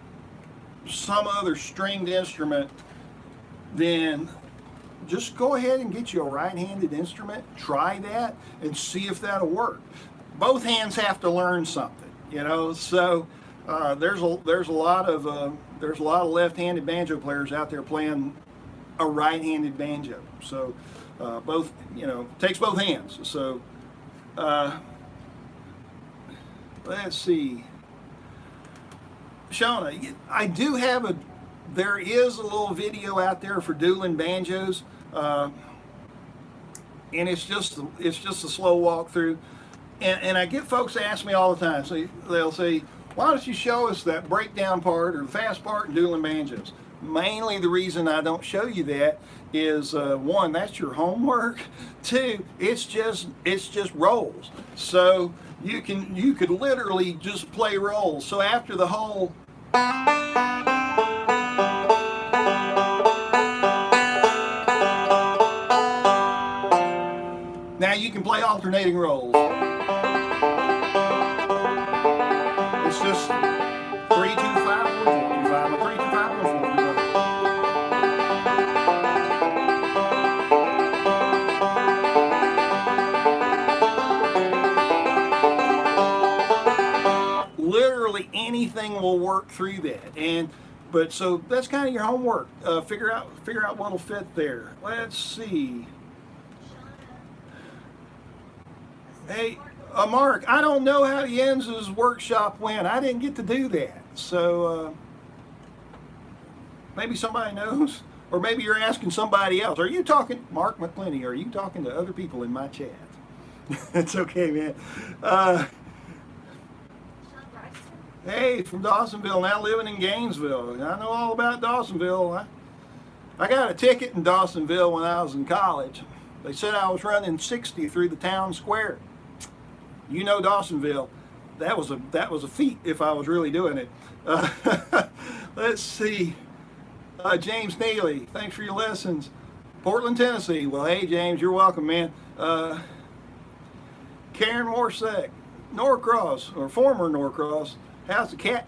some other stringed instrument, then just go ahead and get you a right-handed instrument, try that, and see if that'll work. Both hands have to learn something, you know. So there's a lot of left-handed banjo players out there playing a right-handed banjo. So both, you know, takes both hands. So let's see, Shauna, I do have there is a little video out there for dueling banjos, and it's just a slow walkthrough. And I get folks ask me all the time. So they'll say, "Why don't you show us that breakdown part or the fast part in dueling banjos?" Mainly the reason I don't show you that is one, that's your homework. Two, it's just rolls. So you could literally just play rolls. So after the whole now you can play alternating rolls. It's just 3, 2, 5, 1, 4, 2, 5, 3, 2, 5, 1, 4. Literally anything will work through that, but so that's kind of your homework. Figure out what'll fit there. Let's see. Hey, Mark, I don't know how Jens's workshop went. I didn't get to do that. So maybe somebody knows, or maybe you're asking somebody else. Are you talking, Mark McClenny, are you talking to other people in my chat? It's okay, man. Hey, from Dawsonville, now living in Gainesville. I know all about Dawsonville. I got a ticket in Dawsonville when I was in college. They said I was running 60 through the town square. You know Dawsonville, that was a feat if I was really doing it. Let's see. James Neely, thanks for your lessons. Portland, Tennessee. Well, hey James, you're welcome, man. Karen Warsack, Norcross, or former Norcross. How's the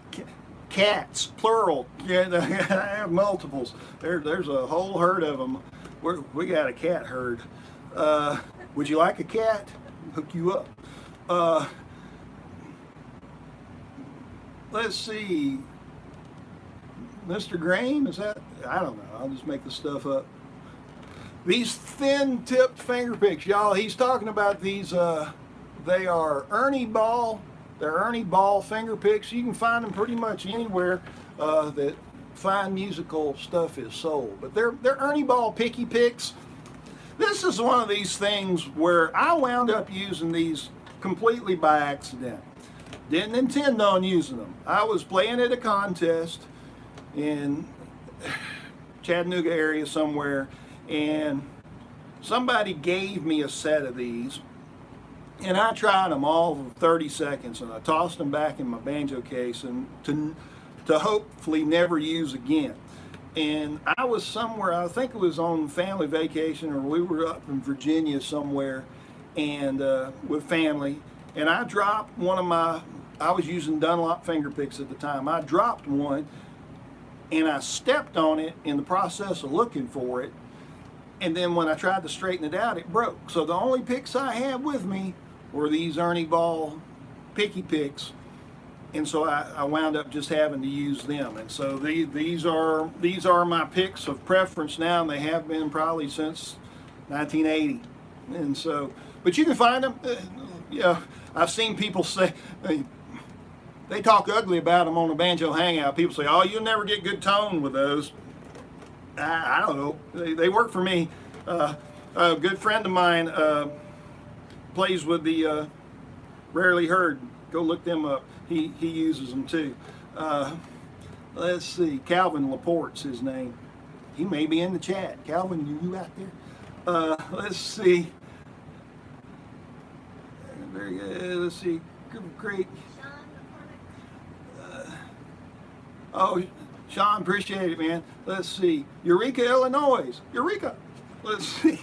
cats, plural. Yeah, I have multiples. There's a whole herd of them. We got a cat herd. Would you like a cat? Hook you up. Let's see. Mr. Graham, is that? I don't know. I'll just make this stuff up. These thin-tipped fingerpicks, y'all. He's talking about these. They are Ernie Ball. They're Ernie Ball fingerpicks. You can find them pretty much anywhere that fine musical stuff is sold. But they're Ernie Ball Picky picks. This is one of these things where I wound up using these completely by accident. Didn't intend on using them. I was playing at a contest in Chattanooga area somewhere, and somebody gave me a set of these, and I tried them all for 30 seconds, and I tossed them back in my banjo case and to hopefully never use again. And I was somewhere, I think it was on family vacation, or we were up in Virginia somewhere, and with family, and I dropped one of I was using Dunlop fingerpicks at the time. I dropped one, and I stepped on it in the process of looking for it, and then when I tried to straighten it out, it broke. So the only picks I had with me were these Ernie Ball Picky picks, and so I wound up just having to use them. And so these are my picks of preference now, and they have been probably since 1980. And so, but you can find them. Yeah, I've seen people say they talk ugly about them on the Banjo Hangout. People say, "Oh, you'll never get good tone with those." I don't know. They work for me. A good friend of mine plays with the Rarely Heard Go look them up. He uses them too. Let's see. Calvin Laporte's his name. He may be in the chat. Calvin, you out there? Let's see. Very good. Let's see. Great. Oh, Sean, appreciate it, man. Let's see. Eureka, Illinois. Eureka. Let's see.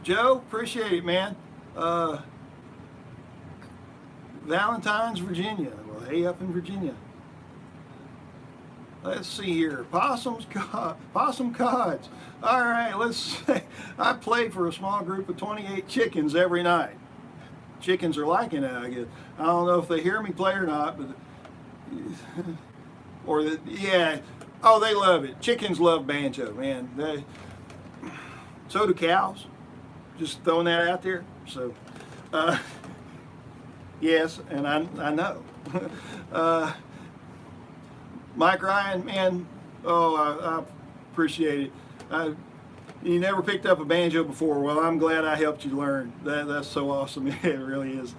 Joe, appreciate it, man. Valentine's, Virginia. Well, hey, up in Virginia. Let's see here. Possum cods. All right, let's say I play for a small group of 28 chickens every night. Chickens are liking it, I guess. I don't know if they hear me play or not, but yeah. Oh, they love it. Chickens love banjo, man. So do cows. Just throwing that out there. So, yes, and I know. Mike Ryan, man, I appreciate it. You never picked up a banjo before. Well, I'm glad I helped you learn. That's so awesome. It really is.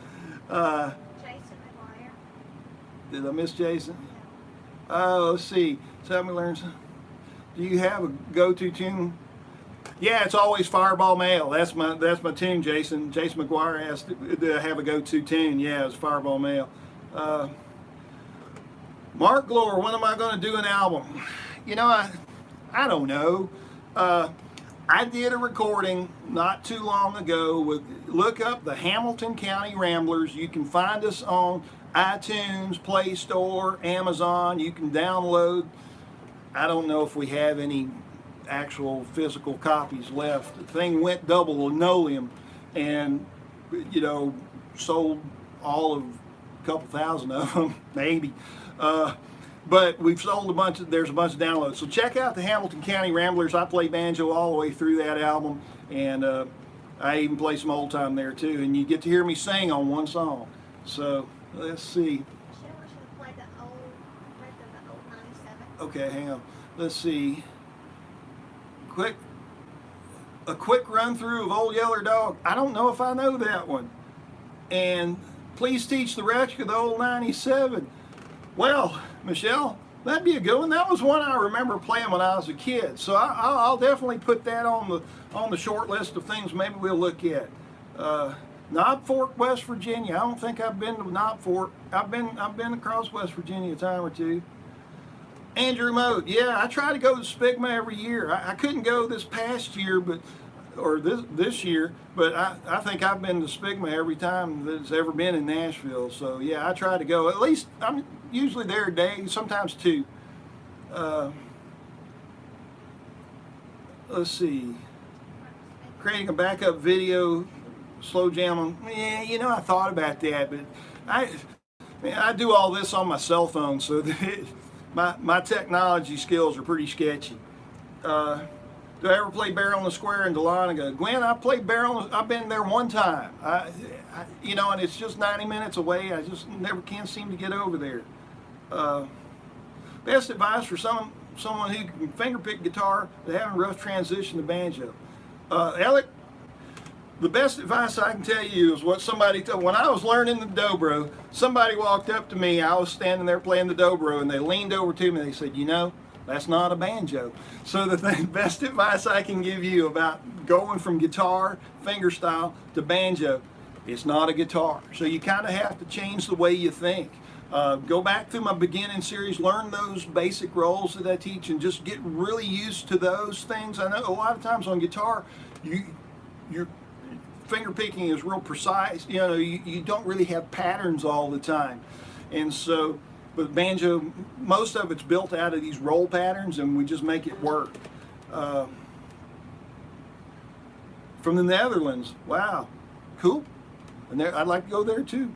Jason McGuire. Did I miss Jason? Oh, let's see. So help me learn some. Do you have a go-to tune? Yeah, it's always Fireball Mail. That's my tune, Jason. Jason McGuire asked to have a go-to tune. Yeah, it's Fireball Mail. Mark Glore, when am I going to do an album? You know, I don't know. I did a recording not too long ago. Look up the Hamilton County Ramblers. You can find us on iTunes, Play Store, Amazon. You can download. I don't know if we have any actual physical copies left. The thing went double linoleum and, you know, sold all of a couple thousand of them, maybe. But we've sold there's a bunch of downloads. So check out the Hamilton County Ramblers. I play banjo all the way through that album, and I even play some old time there too. And you get to hear me sing on one song. So let's see. Okay, hang on. Let's see. A quick run through of Old Yeller Dog. I don't know if I know that one. And Please Teach the Wretch of the Old 97. Well, Michelle, that'd be a good one. That was one I remember playing when I was a kid. So I'll definitely put that on the short list of things maybe we'll look at. Knob Fork, West Virginia. I don't think I've been to Knob Fork. I've been across West Virginia a time or two. Andrew Moat, yeah, I try to go to Spigma every year. I couldn't go this past year, or this year, but I think I've been to Spigma every time that's ever been in Nashville. So yeah, I try to go. At least I'm usually there a day, sometimes two. Let's see. Creating a backup video, slow jam. Yeah, you know, I thought about that, but I do all this on my cell phone, so my technology skills are pretty sketchy. Do I ever play Barrel in the Square in Dahlonega? Gwen, I played Barrel. I've been there one time. You know, and it's just 90 minutes away. I just never can't seem to get over there. Best advice for someone who can fingerpick guitar but having a rough transition to banjo. Alec, the best advice I can tell you is what somebody told. When I was learning the dobro, somebody walked up to me. I was standing there playing the dobro, and they leaned over to me and they said, "You know, that's not a banjo." So the best advice I can give you about going from guitar, fingerstyle, to banjo, it's not a guitar. So you kind of have to change the way you think. Go back through my beginning series, learn those basic rolls that I teach, and just get really used to those things. I know a lot of times on guitar, your finger picking is real precise. You know, you don't really have patterns all the time, and so. But banjo, most of it's built out of these roll patterns, and we just make it work. From the Netherlands, wow, cool. And I'd like to go there too.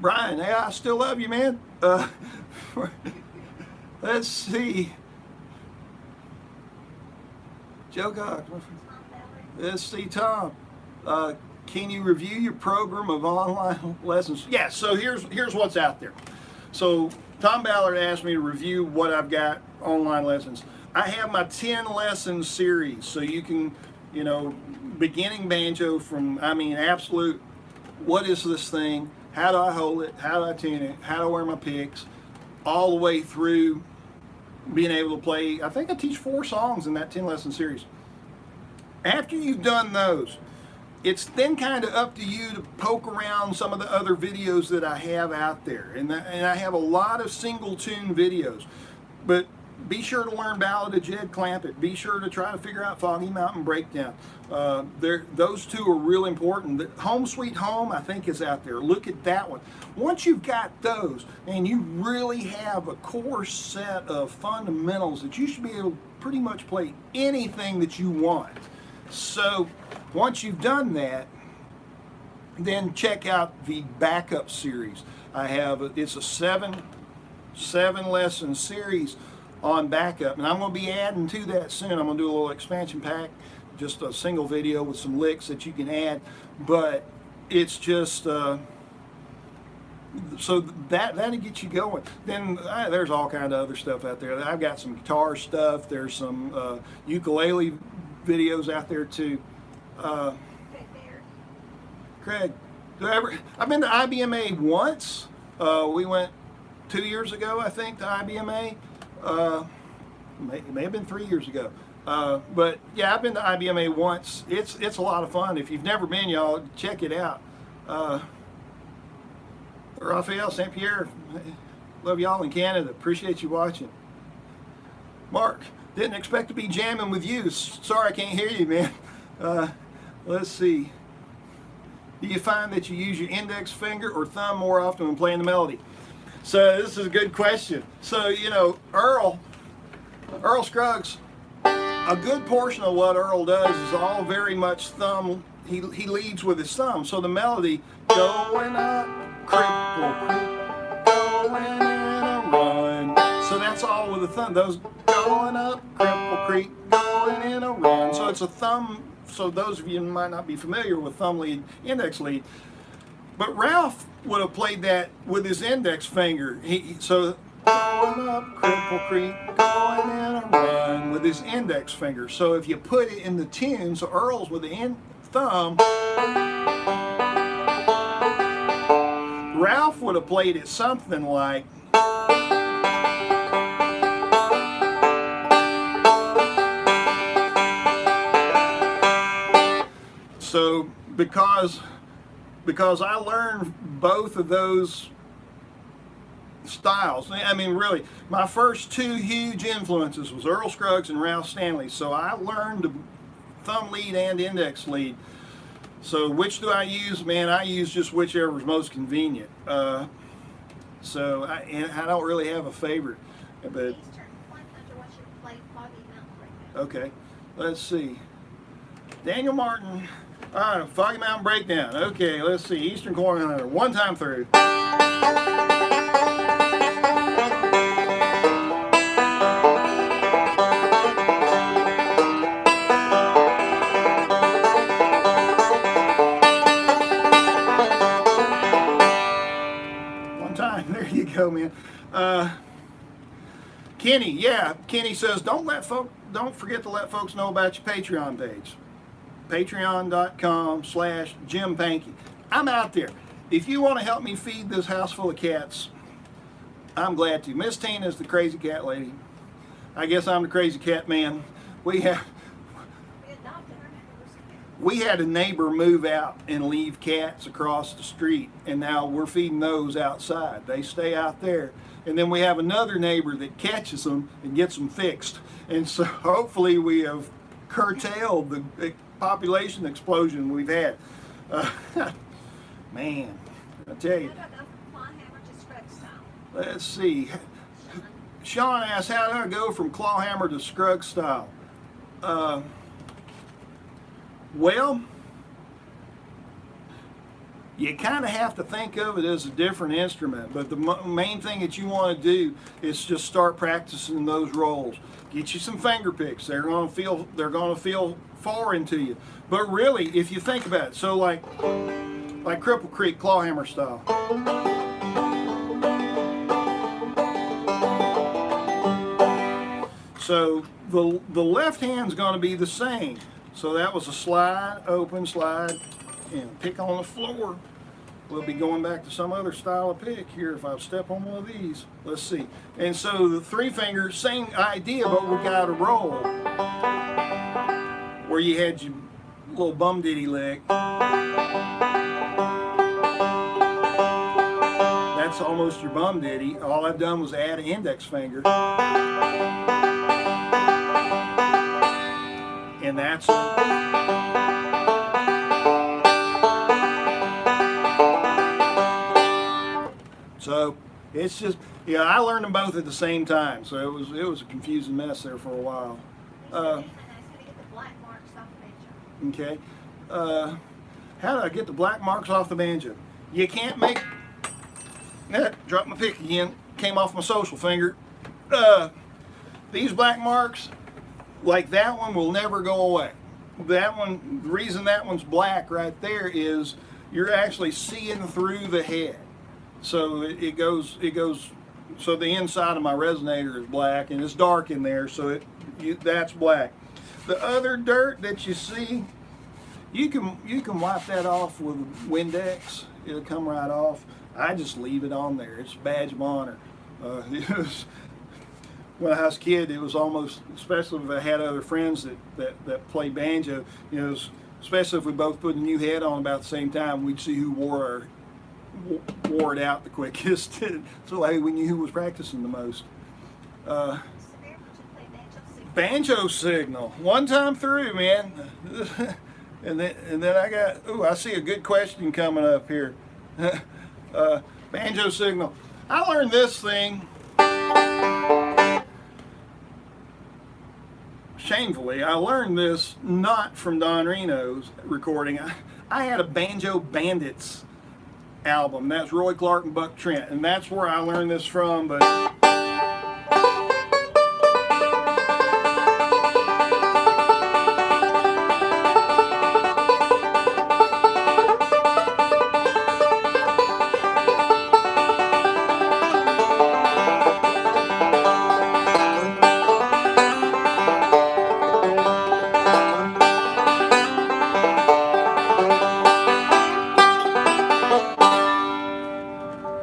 Brian, hey, I still love you, man. Let's see. Joe Cox. Let's see, Tom. Can you review your program of online lessons? Yeah, so here's what's out there. So Tom Ballard asked me to review what I've got online lessons. I have my 10 lessons series, so you can you know, beginning banjo from, I mean, absolute, what is this thing? How do I hold it? How do I tune it? How do I wear my picks? All the way through being able to play. I think I teach 4 songs in that 10 lesson series. After you've done those, it's then kind of up to you to poke around some of the other videos that I have out there. And I have a lot of single tune videos. But be sure to learn Ballad of Jed Clampett. Be sure to try to figure out Foggy Mountain Breakdown. Those 2 are real important. The Home Sweet Home, I think, is out there. Look at that one. Once you've got those, and you really have a core set of fundamentals that you should be able to pretty much play anything that you want. So once you've done that, then check out the backup series. It's a seven lesson series on backup, and I'm going to be adding to that soon. I'm going to do a little expansion pack, just a single video with some licks that you can add, but it's just so that'll get you going. Then there's all kind of other stuff out there. I've got some guitar stuff. There's some ukulele videos out there too. Craig, I've been to IBMA once. We went 2 years ago, I think, to IBMA. It may have been 3 years ago. But yeah, I've been to IBMA once. It's a lot of fun. If you've never been, y'all, check it out. Raphael, St. Pierre, love y'all in Canada. Appreciate you watching. Mark, didn't expect to be jamming with you. Sorry I can't hear you, man. Let's see. Do you find that you use your index finger or thumb more often when playing the melody? So this is a good question. So, you know, Earl Scruggs, a good portion of what Earl does is all very much thumb. He leads with his thumb. So the melody, going up, cripple, creep, going in a run. So that's all with the thumb. Those going up, cripple, creep, going in a run. So it's a thumb. So those of you who might not be familiar with thumb lead, index lead. But Ralph would have played that with his index finger. So going up, cripple, creep, going in a run with his index finger. So if you put it in the tune, so Earl's with the thumb, Ralph would have played it something like. So because I learned both of those styles. I mean, really, my first 2 huge influences was Earl Scruggs and Ralph Stanley. So I learned the thumb lead and index lead. So which do I use? Man, I use just whichever is most convenient. So I don't really have a favorite. But okay, let's see. Daniel Martin. All right, Foggy Mountain Breakdown. Okay, let's see. Eastern Corner, one time through. One time. There you go, man. Kenny, yeah. Kenny says, don't forget to let folks know about your Patreon page. Patreon.com/Jim Pankey. I'm out there. If you want to help me feed this house full of cats, I'm glad to. Miss Tina is the crazy cat lady. I guess I'm the crazy cat man. We had a neighbor move out and leave cats across the street, and now we're feeding those outside. They stay out there. And then we have another neighbor that catches them and gets them fixed. And so hopefully we have curtailed the population explosion we've had. Man, I tell you. Let's see. Sean asked, how do I go from claw hammer to Scruggs style? Well, you kind of have to think of it as a different instrument, but the main thing that you want to do is just start practicing those rolls. Get you some finger picks. They're going to feel foreign to you. But really, if you think about it, so like Cripple Creek claw hammer style. So the left hand's going to be the same. So that was a slide, open, slide, and pick on the floor. We'll be going back to some other style of pick here if I step on one of these. Let's see. And so the 3 fingers, same idea, but we got a roll where you had your little bum ditty lick. That's almost your bum ditty. All I've done was add an index finger. And that's so it's just, yeah, I learned them both at the same time, so it was a confusing mess there for a while. Okay. How do I get the black marks off the banjo? You can't make drop my pick again, came off my social finger. These black marks, like that one, will never go away. That one, the reason that one's black right there is you're actually seeing through the head. So it goes, so the inside of my resonator is black and it's dark in there, so that's black. The other dirt that you see, you can wipe that off with Windex. It'll come right off. I just leave it on there. It's a badge of honor. When I was a kid, it was almost, especially if I had other friends that play banjo, you know, especially if we both put a new head on about the same time, we'd see who wore it out the quickest. So hey, we knew who was practicing the most. Banjo signal. One time through, man. and then I got, ooh, I see a good question coming up here. Banjo signal. I learned this thing, shamefully, I learned this not from Don Reno's recording. I had a Banjo Bandits album. That's Roy Clark and Buck Trent, and that's where I learned this from. But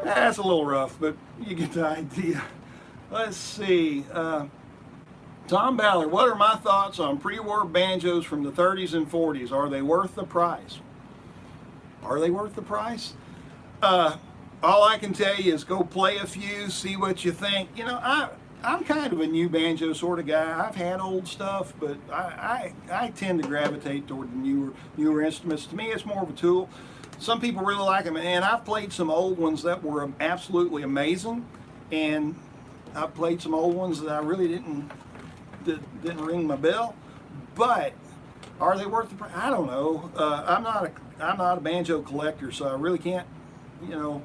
that's a little rough, but you get the idea. Let's see. Tom Ballard, what are my thoughts on pre-war banjos from the 30s and 40s? Are they worth the price? Are they worth the price? All I can tell you is go play a few, see what you think. You know, I'm kind of a new banjo sort of guy. I've had old stuff, but I tend to gravitate toward the newer instruments. To me, it's more of a tool. Some people really like them, and I've played some old ones that were absolutely amazing, and I've played some old ones that I really didn't ring my bell. But are they worth the price? I don't know. I'm not a banjo collector, so I really can't, you know,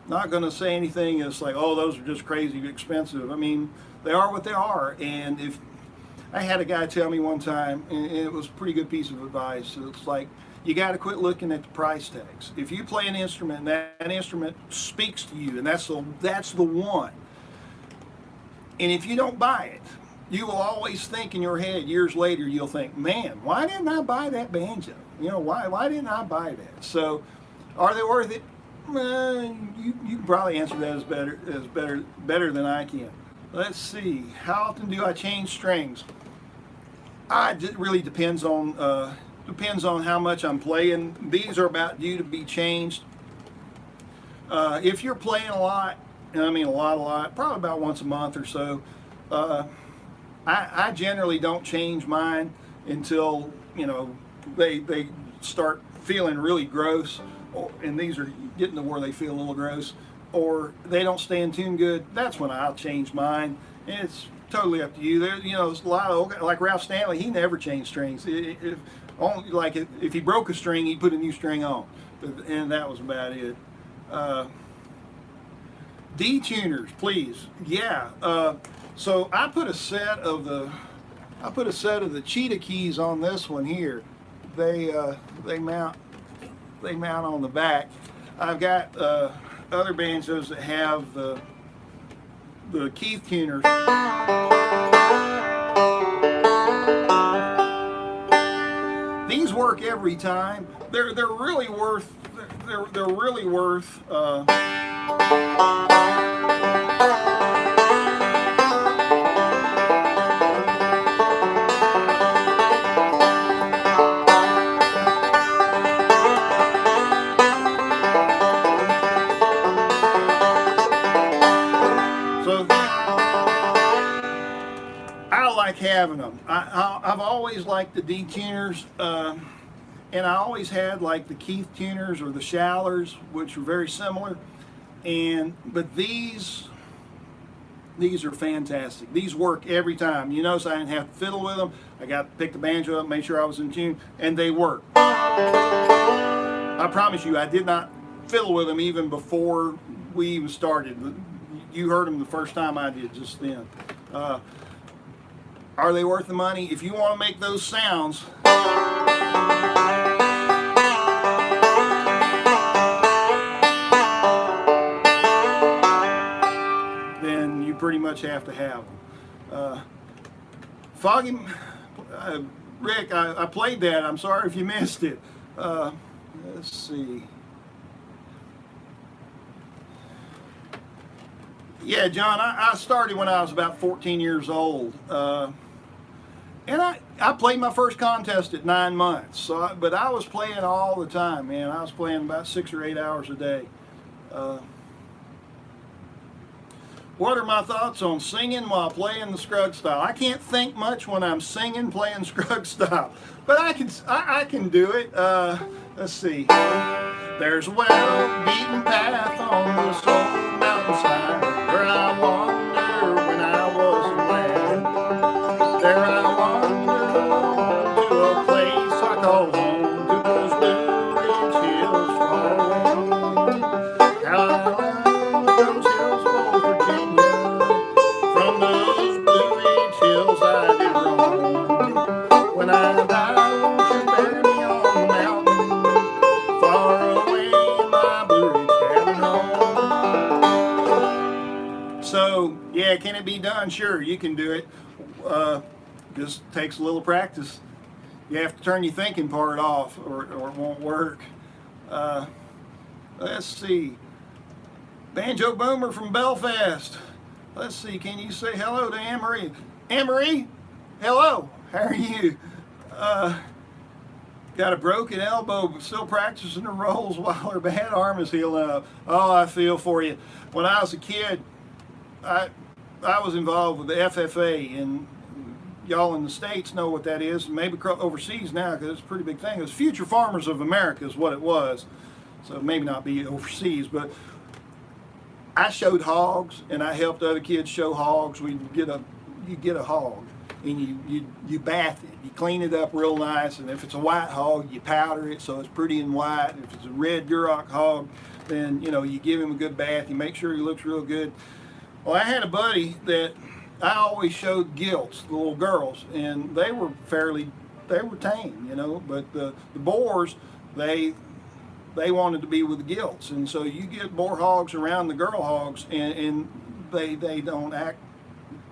not going to say anything that's like, oh, those are just crazy expensive. I mean, they are what they are. And if I had a guy tell me one time, and it was a pretty good piece of advice, it's like, you got to quit looking at the price tags. If you play an instrument and that instrument speaks to you, and that's the one, and if you don't buy it, you will always think in your head years later, you'll think, man, why didn't I buy that banjo? You know, why didn't I buy that? So are they worth it? You can probably answer that better than I can. Let's see. How often do I change strings? It really depends on how much I'm playing. These are about due to be changed. If you're playing a lot, and I mean a lot, probably about once a month or so, I generally don't change mine until, you know, they start feeling really gross, and these are getting to where they feel a little gross, or they don't stay in tune good. That's when I'll change mine, and it's totally up to you. There, you know, there's a lot of, like Ralph Stanley, he never changed strings. If he broke a string, he'd put a new string on, and that was about it. D-tuners, please. Yeah. So I put a set of the cheetah keys on this one here. They mount on the back. I've got other banjos that have the Keith tuners. work every time. They're really worth. They're really worth. So I like having them. I've always liked the D-tuners, and I always had like the Keith tuners or the Shallers, which are very similar. But these are fantastic. These work every time. You notice I didn't have to fiddle with them. I got to pick the banjo up, make sure I was in tune, and they work. I promise you, I did not fiddle with them even before we even started. You heard them the first time I did just then. Are they worth the money? If you want to make those sounds, then you pretty much have to have them. Foggy, Rick, I played that. I'm sorry if you missed it. Let's see. Yeah, John, I started when I was about 14 years old. And I played my first contest at 9 months. But I was playing all the time, man. I was playing about 6 or 8 hours a day. What are my thoughts on singing while playing the Scruggs style? I can't think much when I'm singing playing Scruggs style, but I can do it. Let's see. There's a well-beaten path on this old mountainside where I wander when I was a lad. There I wander to a place I call home, to those Blue Ridge hills far away. How I love those hills for Virginia. From those Blue Ridge hills I did roam. When I die, won't you bury me on the mountain, far away in my Blue Ridge cabin home? So, yeah, can it be done? Sure, you can do it. Just takes a little practice. You have to turn your thinking part off or it won't work. Let's see. Banjo Boomer from Belfast. Let's see, can you say hello to Anne-Marie? Anne-Marie, hello, how are you? Got a broken elbow, but still practicing the rolls while her bad arm is healing up. Oh, I feel for you. When I was a kid, I was involved with the FFA, and y'all in the States know what that is, maybe overseas now because it's a pretty big thing. It was Future Farmers of America is what it was, so maybe not be overseas, but I showed hogs and I helped other kids show hogs. You get a hog and you bath it, you clean it up real nice, and if it's a white hog you powder it so it's pretty and white. If it's a red Duroc hog, then you give him a good bath, you make sure he looks real good. Well, I had a buddy that I always showed gilts, the little girls, and they were tame, but the boars, they wanted to be with the gilts, and so you get boar hogs around the girl hogs, and they don't act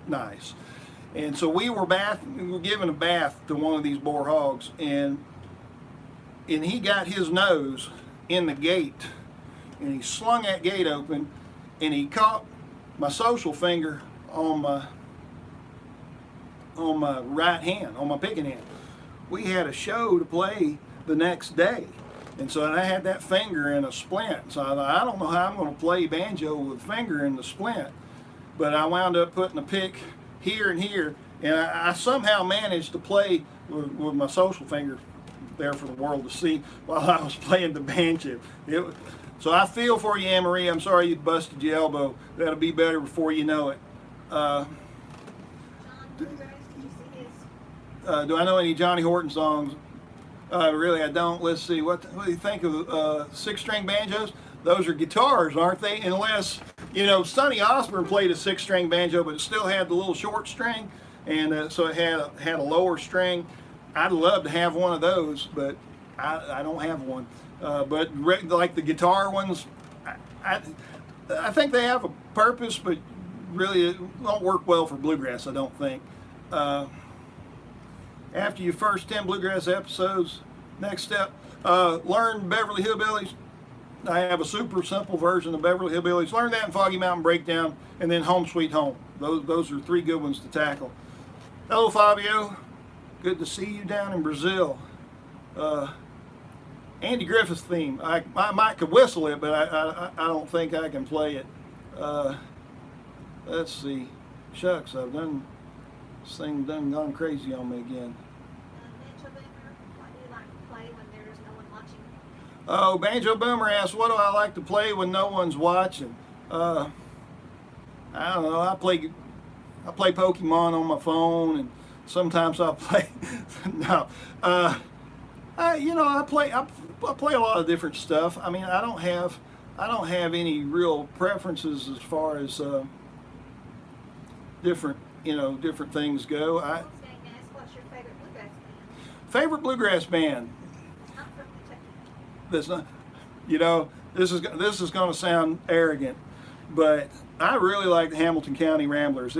nice. And so we were giving a bath to one of these boar hogs, and he got his nose in the gate, and he slung that gate open, and he caught my social finger on my right hand, on my picking hand. We had a show to play the next day, and so I had that finger in a splint. So I thought, I don't know how I'm going to play banjo with finger in the splint, but I wound up putting a pick here and here, and I somehow managed to play with my social finger there for the world to see while I was playing the banjo. So I feel for you, Anne-Marie. I'm sorry you busted your elbow. That'll be better before you know it. Do I know any Johnny Horton songs? Really, I don't. Let's see. What do you think of 6-string banjos? Those are guitars, aren't they? Unless, Sonny Osborne played a 6-string banjo, but it still had the little short string, and so it had a lower string. I'd love to have one of those, but I don't have one. But like the guitar ones, I think they have a purpose, but really it won't work well for bluegrass, I don't think. After your first 10 bluegrass episodes, Next step, learn Beverly Hillbillies. I have a super simple version of Beverly Hillbillies. Learn that in Foggy Mountain Breakdown, and then Home Sweet Home. Those are 3 good ones to tackle. Hello, Fabio. Good to see you down in Brazil. Andy Griffith's theme. I might could whistle it, but I don't think I can play it. Let's see. Shucks, I've done this thing gone crazy on me again. Banjo Boomer, what do you like to play when there's no one watching? Oh, Banjo Boomer asks, what do I like to play when no one's watching? I don't know. I play Pokemon on my phone, and sometimes I'll play. No, I play a lot of different stuff. I mean, I don't have any real preferences as far as different things go. What's your favorite bluegrass band? Favorite bluegrass band. I'm from Kentucky. That's not, this is going to sound arrogant, but I really like the Hamilton County Ramblers.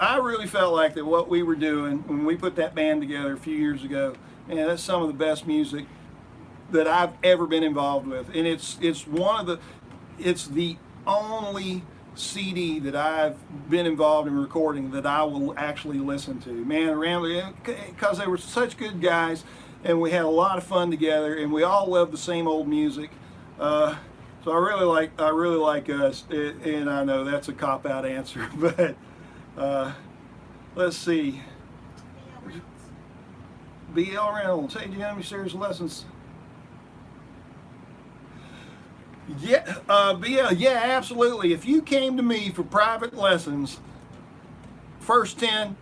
I really felt like that what we were doing when we put that band together a few years ago, and that's some of the best music that I've ever been involved with, and it's the only CD that I've been involved in recording that I will actually listen to. Man, Ramblers, because they were such good guys, and we had a lot of fun together, and we all loved the same old music. So I really like us, and I know that's a cop-out answer, but let's see. BL Reynolds, hey, do you have any serious lessons? Yeah, BL, yeah, absolutely. If you came to me for private lessons, first 10,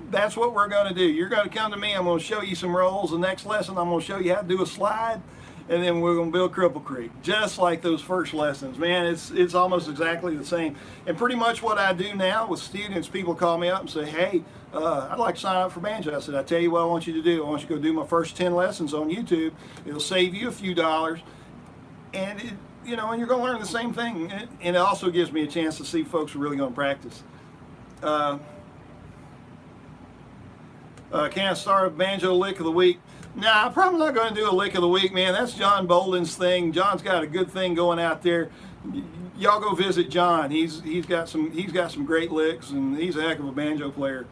that's what we're going to do. You're going to come to me, I'm going to show you some rolls. The next lesson, I'm going to show you how to do a slide, and then we're going to build Cripple Creek, just like those first lessons. Man, it's almost exactly the same. And pretty much what I do now with students, people call me up and say, hey, I'd like to sign up for Banjo. I said, I tell you what I want you to do. I want you to go do my first 10 lessons on YouTube. It'll save you a few dollars, and and you're going to learn the same thing. And it also gives me a chance to see folks are really going to practice. Can I start a banjo lick of the week? Nah, I'm probably not going to do a lick of the week, man. That's John Bolden's thing. John's got a good thing going out there. Y'all go visit John. He's got some great licks, and he's a heck of a banjo player.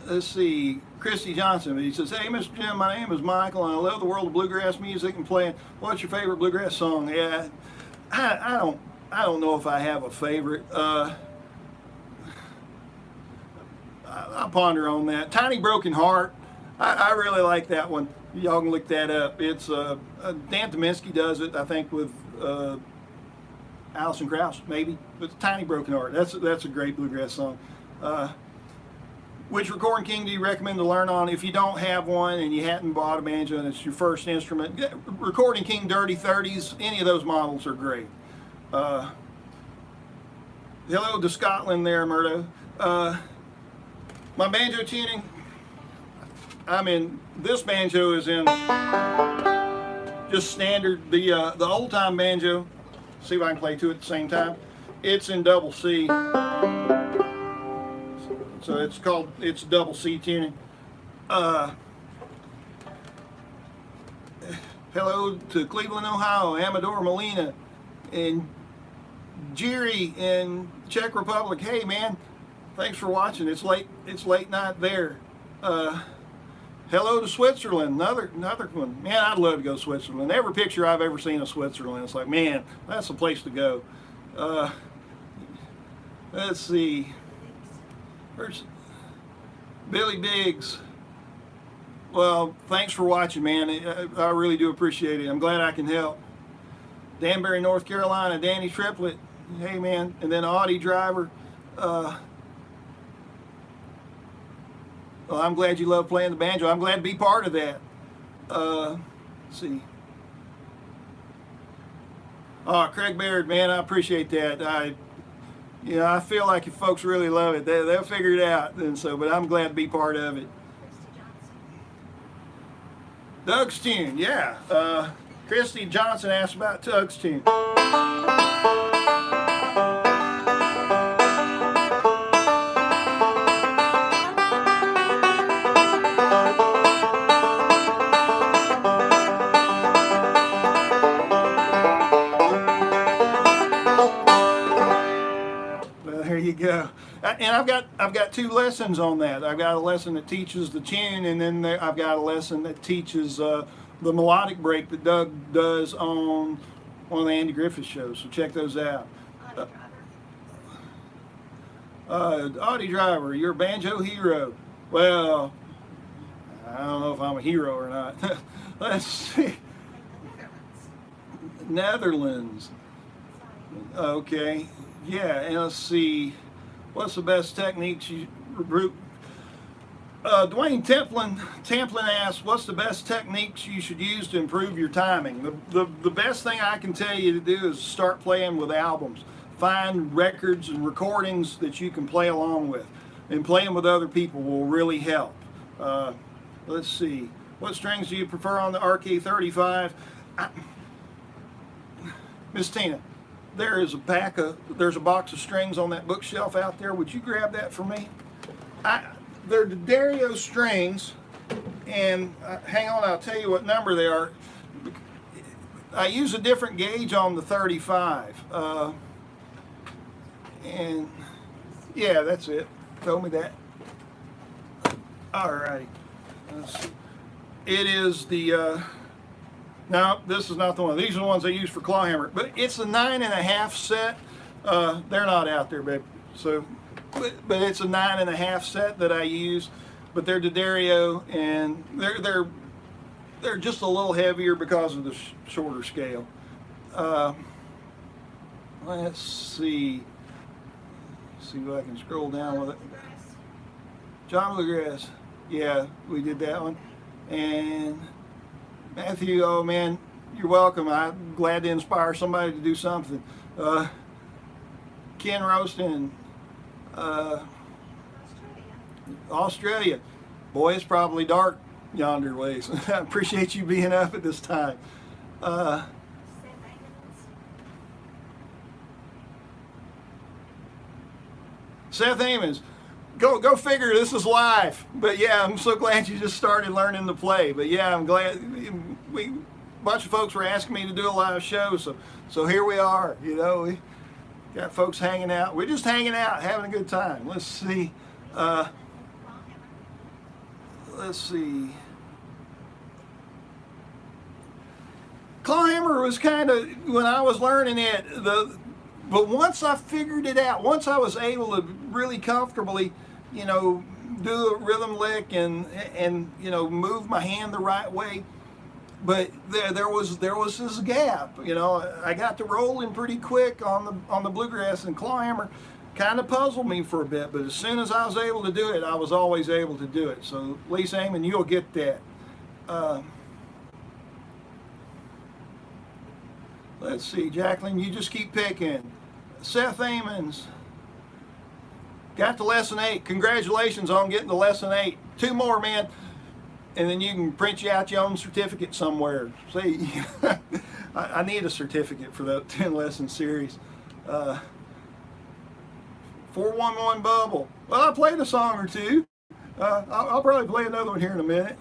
Let's see, Christy Johnson. He says, hey, Mr. Jim, my name is Michael, and I love the world of bluegrass music and playing. What's your favorite bluegrass song? Yeah, I don't know if I have a favorite. I'll ponder on that. Tiny Broken Heart. I really like that one. Y'all can look that up. It's Dan Tominski does it, I think, with Alison Krauss, maybe. But Tiny Broken Heart. That's a great bluegrass song. Which recording king do you recommend to learn on if you don't have one and you hadn't bought a banjo and it's your first instrument? Recording King Dirty 30s, any of those models are great. Hello to Scotland there, Murdo. My banjo tuning, this banjo is in just standard, the old time banjo, see if I can play two at the same time. It's in double C. So it's double C tuning. Hello to Cleveland, Ohio, Amador Molina, and Jiri in Czech Republic. Hey man, thanks for watching. It's late night there. Hello to Switzerland, another one. Man, I'd love to go to Switzerland. Every picture I've ever seen of Switzerland, it's like, man, that's the place to go. Let's see. Where's Billy Biggs? Well, thanks for watching, man. I really do appreciate it. I'm glad I can help. Danbury, North Carolina, Danny Triplet. Hey, man. And then Audi Driver. Well, I'm glad you love playing the banjo. I'm glad to be part of that. Let's see. Oh, Craig Baird, man, I appreciate that. I feel like if folks really love it, they'll figure it out. And so, but I'm glad to be part of it. Doug's tune, yeah. Christy Johnson asked about Doug's tune. And I've got 2 lessons on that. I've got a lesson that teaches the tune, and then I've got a lesson that teaches the melodic break that Doug does on one of the Andy Griffith shows. So check those out. Audie Driver, you're a banjo hero. Well, I don't know if I'm a hero or not. Let's see. Netherlands. Okay. Yeah, and let's see. What's the best techniques you... Dwayne Templin asks, what's the best techniques you should use to improve your timing? The best thing I can tell you to do is start playing with albums. Find records and recordings that you can play along with. And playing with other people will really help. Let's see. What strings do you prefer on the RK35? Miss Tina, there's a box of strings on that bookshelf out there. Would you grab that for me? They're the Dario strings, and hang on, I'll tell you what number they are. I use a different gauge on the 35. And yeah, that's it. Told me that. Alrighty. It is the no, this is not the one. These are the ones I use for claw hammer, but it's a 9.5 set. They're not out there, babe. So, but it's a 9.5 set that I use. But they're D'Addario, and they're just a little heavier because of the shorter scale. Let's see. See if I can scroll down with it. John Bluegrass. Yeah, we did that one. And Matthew, oh man, you're welcome. I'm glad to inspire somebody to do something. Ken Roston, Australia. Boy, it's probably dark yonder ways. I appreciate you being up at this time. Seth Amons, go figure, this is live. But yeah, I'm so glad you just started learning to play. But yeah, I'm glad. A bunch of folks were asking me to do a live show, so here we are. You know, we got folks hanging out. We're just hanging out, having a good time. Let's see. Let's see. Clawhammer was kind of, when I was learning it, but once I figured it out, once I was able to really comfortably, you know, do a rhythm lick and you know, move my hand the right way, but there was this gap. You know, I got to rolling pretty quick on the bluegrass, and clawhammer kind of puzzled me for a bit. But as soon as I was able to do it, I was always able to do it. So Lisa Amon, you'll get that. Let's see, Jacqueline, you just keep picking. Seth Amons got to lesson 8. Congratulations on getting to lesson 8. 2 more, man, and then you can print you out your own certificate somewhere. See, I need a certificate for that 10 lesson series. 411 Bubble. Well, I played a song or two. I'll probably play another one here in a minute.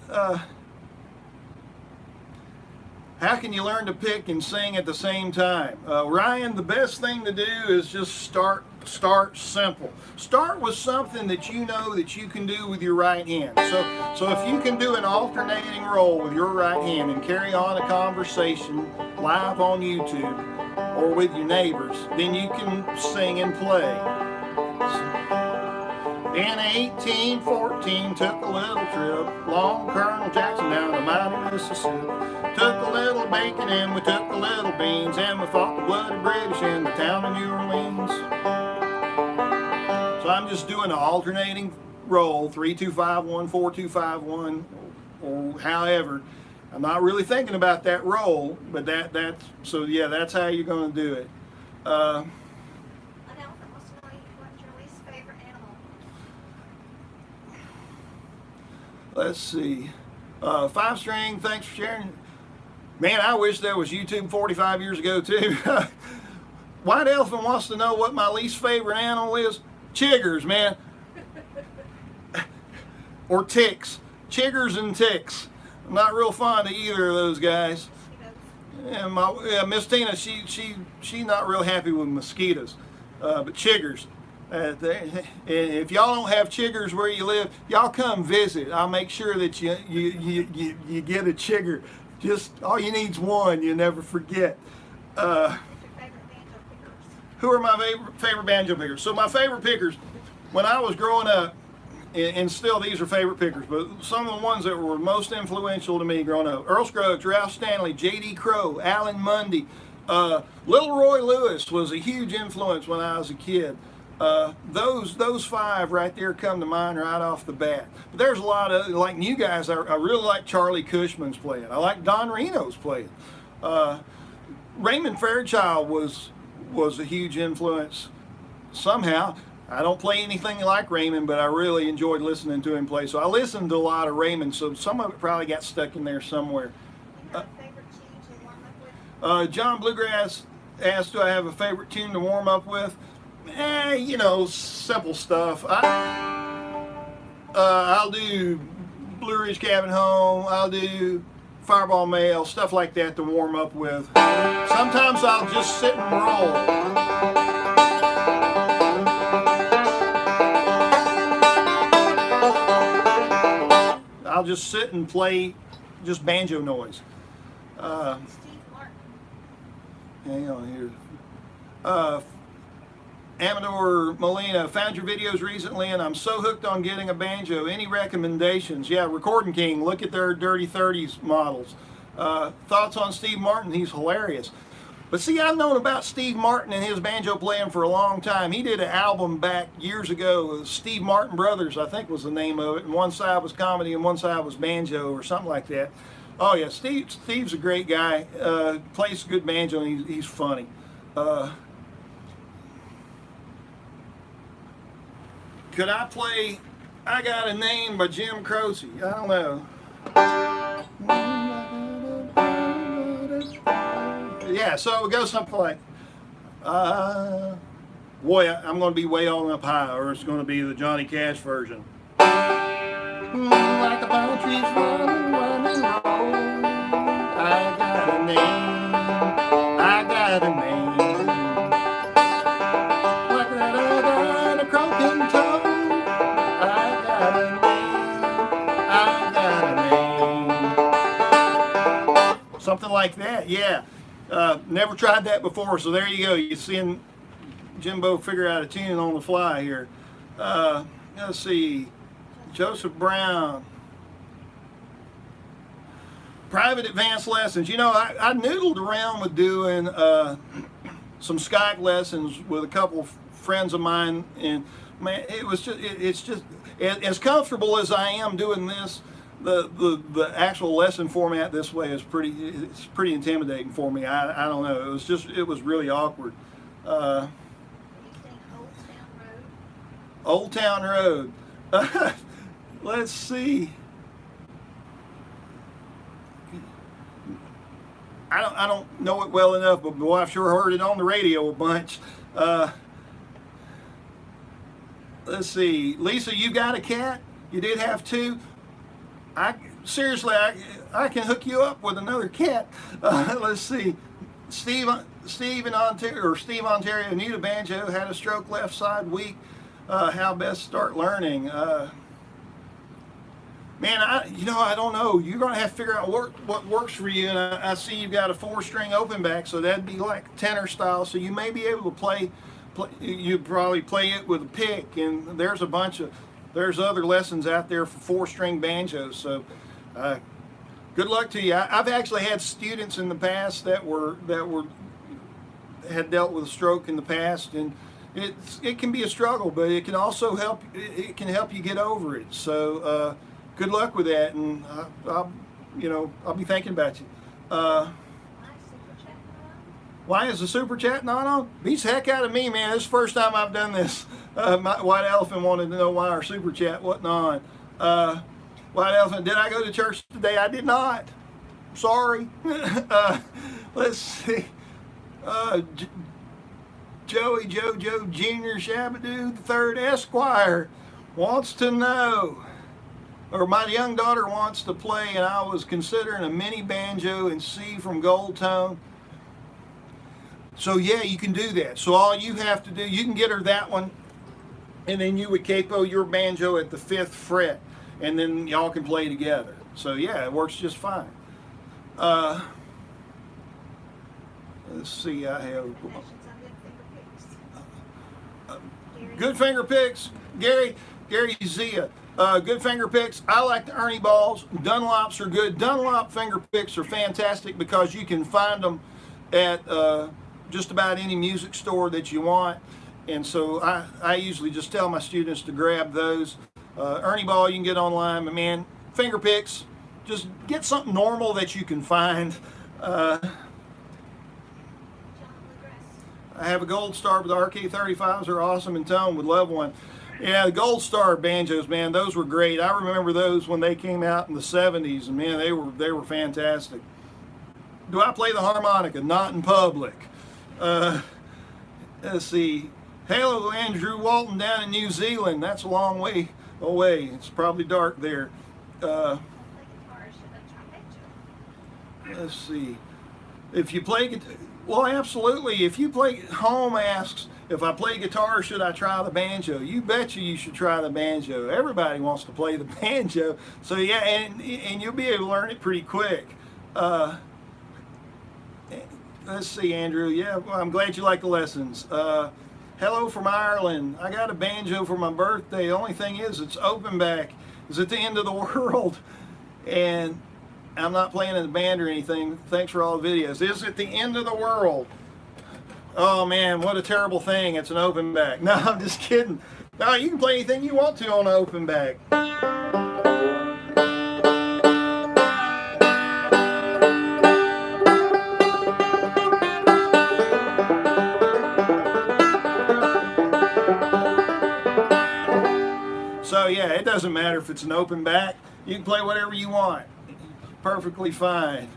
How can you learn to pick and sing at the same time? Ryan, the best thing to do is just start simple. Start with something that you know that you can do with your right hand. So if you can do an alternating roll with your right hand and carry on a conversation live on YouTube or with your neighbors, then you can sing and play. In 1814, took a little trip along Colonel Jackson down the mighty Mississippi. Took a little bacon and we took a little beans, and we fought the bloody British in the town of New Orleans. So I'm just doing an alternating roll, 3-2-5-1, 4-2-5-1, or however. I'm not really thinking about that roll, but that's so yeah, that's how you're going to do it. Let's see. 5-string, thanks for sharing. Man, I wish there was YouTube 45 years ago too. White Elephant wants to know what my least favorite animal is. Chiggers, man. Or ticks. Chiggers and ticks. I'm not real fond of either of those guys. And Miss Tina, she's not real happy with mosquitoes. But chiggers. If y'all don't have chiggers where you live, y'all come visit. I'll make sure that you get a chigger. Just all you need's one. You never forget. Who are my favorite banjo pickers? So my favorite pickers, when I was growing up, and still these are favorite pickers, but some of the ones that were most influential to me growing up: Earl Scruggs, Ralph Stanley, J.D. Crowe, Alan Mundy. Little Roy Lewis was a huge influence when I was a kid. Those five right there come to mind right off the bat. But there's a lot of, like new guys, I really like Charlie Cushman's playing. I like Don Reno's playing. Raymond Fairchild was a huge influence somehow. I don't play anything like Raymond, but I really enjoyed listening to him play. So I listened to a lot of Raymond, so some of it probably got stuck in there somewhere. John Bluegrass asked, do I have a favorite tune to warm up with? You know, simple stuff. I'll do Blue Ridge Cabin Home. I'll do Fireball Mail, stuff like that to warm up with. Sometimes I'll just sit and roll. I'll just sit and play just banjo noise. Hang on here. Amador Molina, found your videos recently and I'm so hooked on getting a banjo. Any recommendations? Yeah, Recording King, look at their Dirty 30s models. Thoughts on Steve Martin? He's hilarious. But see, I've known about Steve Martin and his banjo playing for a long time. He did an album back years ago, Steve Martin Brothers, I think was the name of it. And one side was comedy and one side was banjo or something like that. Oh yeah, Steve's a great guy. Plays good banjo and he's funny. Could I play I Got a Name by Jim Croce? I don't know. Yeah, so it goes something like, boy, I'm going to be way on up high, or it's going to be the Johnny Cash version. Like the pine trees running, running roll. I got a name, I got a name. Like that other croaking toad. I got a name, I got a name. Something like that, yeah. Never tried that before, so there you go. You're seeing Jimbo figure out a tune on the fly here. Let's see. Joseph Brown. Private advanced lessons. You know, I noodled around with doing some Skype lessons with a couple friends of mine, and man, it's just as comfortable as I am doing this. The actual lesson format this way is pretty intimidating for me. I don't know. It was really awkward. Old Town Road. Let's see. I don't know it well enough, but boy, I've sure heard it on the radio a bunch. Let's see. Lisa, you got a cat? You did have two? Seriously, I can hook you up with another cat. Let's see. Steve in Ontario, new to banjo, had a stroke left side weak. How best start learning? Man, I don't know. You're gonna have to figure out what works for you. And I see you've got a 4-string open back, so that'd be like tenor style. So you may be able to play. You probably play it with a pick, and there's other lessons out there for 4-string banjos. So good luck to you. I've actually had students in the past that had dealt with a stroke in the past, and it can be a struggle, but it can also help. It can help you get over it. So good luck with that, and I'll be thinking about you. Why is the super chat not on? Beats the heck out of me, man. This is the first time I've done this. My White Elephant wanted to know why our super chat wasn't on. White Elephant, did I go to church today? I did not. Sorry. Let's see. Joey Jojo Jr. Shabadoo III Esquire wants to know, or my young daughter wants to play, and I was considering a mini banjo in C from Gold Tone. So yeah, you can do that. So all you have to do, you can get her that one and then you would capo your banjo at the 5th fret, and then y'all can play together. So yeah, it works just fine. Let's see, I have good finger picks. Gary Zia. Good finger picks. I like the Ernie Balls. Dunlops are good. Dunlop finger picks are fantastic because you can find them at just about any music store that you want. And so I usually just tell my students to grab those. Ernie Ball you can get online, but man, finger picks, just get something normal that you can find. I have a Gold Star, but the RK35s are awesome in tone. Would love one. Yeah, the Gold Star banjos, man, those were great. I remember those when they came out in the 70s, and man, they were fantastic. Do I play the harmonica? Not in public. Let's see. Hello, Andrew Walton down in New Zealand. That's a long way away. It's probably dark there. Let's see. If you play guitar, well, absolutely. If you play, Home asks, if I play guitar, should I try the banjo? You betcha you should try the banjo. Everybody wants to play the banjo. So yeah, and you'll be able to learn it pretty quick. Let's see, Andrew. Yeah, well, I'm glad you like the lessons. Hello from Ireland. I got a banjo for my birthday. The only thing is, it's open back. It's at the end of the world. And I'm not playing in the band or anything. Thanks for all the videos. It's at the end of the world. Oh man, what a terrible thing. It's an open back. No, I'm just kidding. No, you can play anything you want to on an open back. So yeah, it doesn't matter if it's an open back. You can play whatever you want. Perfectly fine.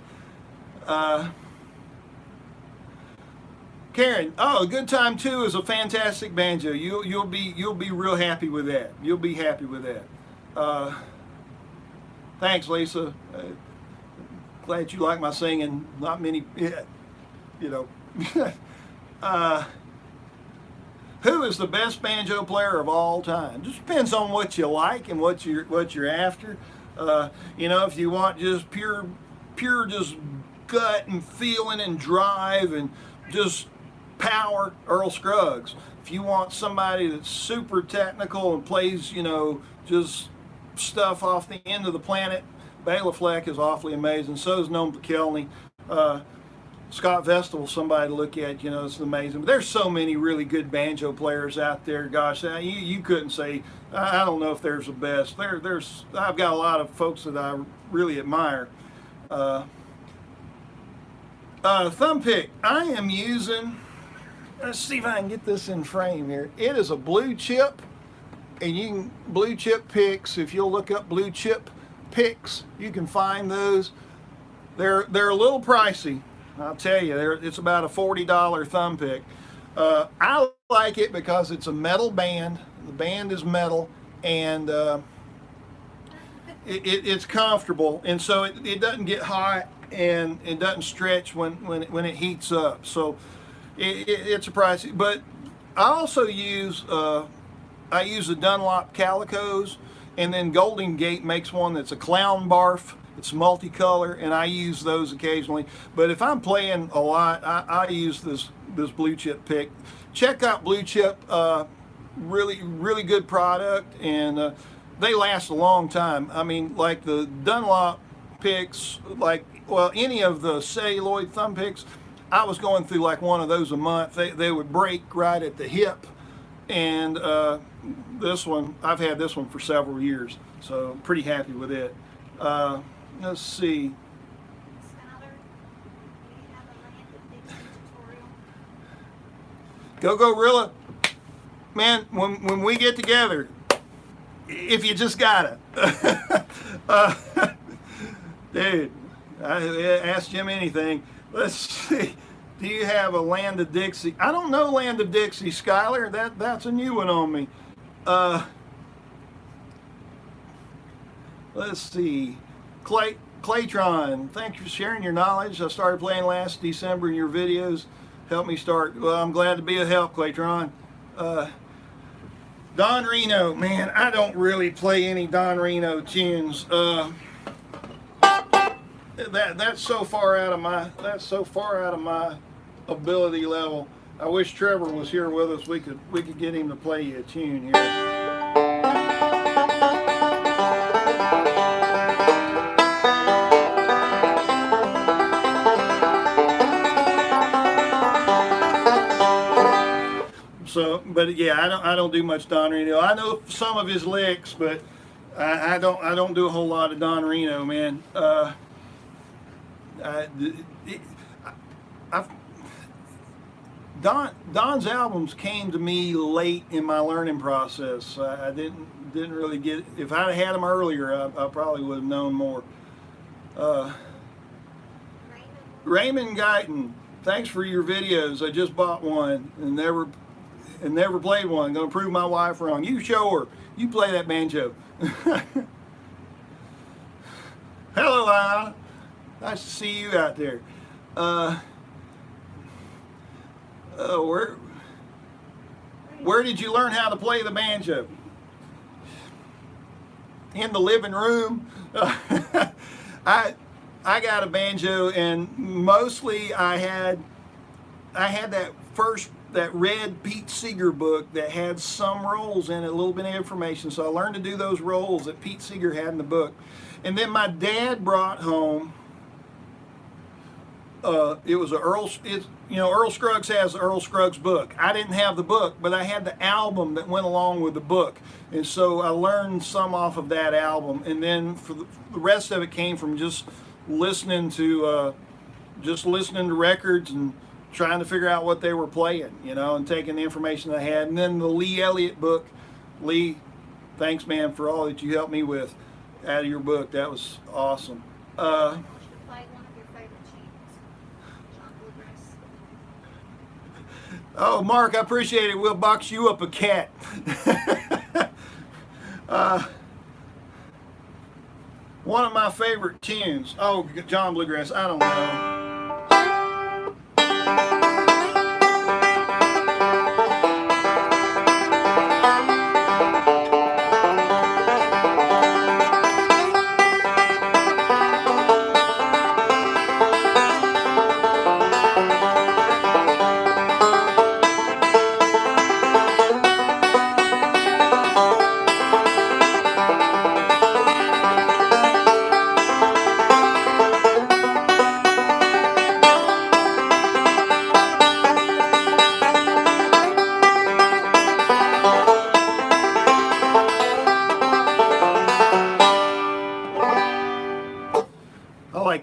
Karen, oh, Good Time 2 is a fantastic banjo. You'll be real happy with that. You'll be happy with that. Thanks, Lisa. Glad you like my singing. Not many, you know. Who is the best banjo player of all time? Just depends on what you like and what you're after. You know, if you want just pure just gut and feeling and drive and just power, Earl Scruggs. If you want somebody that's super technical and plays, you know, just stuff off the end of the planet, Bela Fleck is awfully amazing. So is Noam Pikelny. Scott Vestal, somebody to look at, you know, it's amazing. But there's so many really good banjo players out there. Gosh, you couldn't say, I don't know if there's the best. I've got a lot of folks that I really admire. Thumb pick, I am using, let's see if I can get this in frame here. It is a blue chip, and you can, blue chip picks, if you'll look up blue chip picks, you can find those. They're a little pricey. I'll tell you, it's about a $40 thumb pick. I like it because it's a metal band. The band is metal, and it's comfortable, and so it doesn't get hot and it doesn't stretch when it heats up. So it's a pricey. But I also use the Dunlop Calicos, and then Golden Gate makes one that's a clown barf. It's multicolor, and I use those occasionally. But if I'm playing a lot, I use this blue chip pick. Check out Blue Chip. Really good product, and they last a long time. I mean, like the Dunlop picks, like, well, any of the celluloid thumb picks, I was going through like one of those a month. They would break right at the hip, and this one, I've had this one for several years, so I'm pretty happy with it. Let's see. Go Rilla. Man, when we get together, if you just got it. Dude, I ask Jim anything. Let's see. Do you have a Land of Dixie? I don't know Land of Dixie, Skylar. That's a new one on me. Let's see. Claytron, thanks for sharing your knowledge. I started playing last December, and your videos helped me start. Well, I'm glad to be a help, Claytron. Don Reno, man, I don't really play any Don Reno tunes. That's so far out of my ability level. I wish Trevor was here with us. We could get him to play you a tune here. So, but yeah, I don't do much Don Reno. I know some of his licks, but I don't do a whole lot of Don Reno, man. Don's albums came to me late in my learning process. I didn't really get. If I'd had them earlier, I probably would have known more. Raymond Guyton, thanks for your videos. I just bought one and never played one. Gonna prove my wife wrong. You show her. You play that banjo. Hello, Anna. Nice to see you out there. Where did you learn how to play the banjo? In the living room. I got a banjo, and mostly I had that red Pete Seeger book that had some rolls in it, a little bit of information. So I learned to do those rolls that Pete Seeger had in the book. And then my dad brought home, it was Earl Scruggs has the Earl Scruggs book. I didn't have the book, but I had the album that went along with the book. And so I learned some off of that album. And then for the rest of it came from just listening to records and trying to figure out what they were playing, and taking the information I had. And then the Lee Elliott book. Lee, thanks, man, for all that you helped me with out of your book. That was awesome. Oh, Mark, I appreciate it. We'll box you up a cat. One of my favorite tunes. Oh, John Bluegrass, I don't know.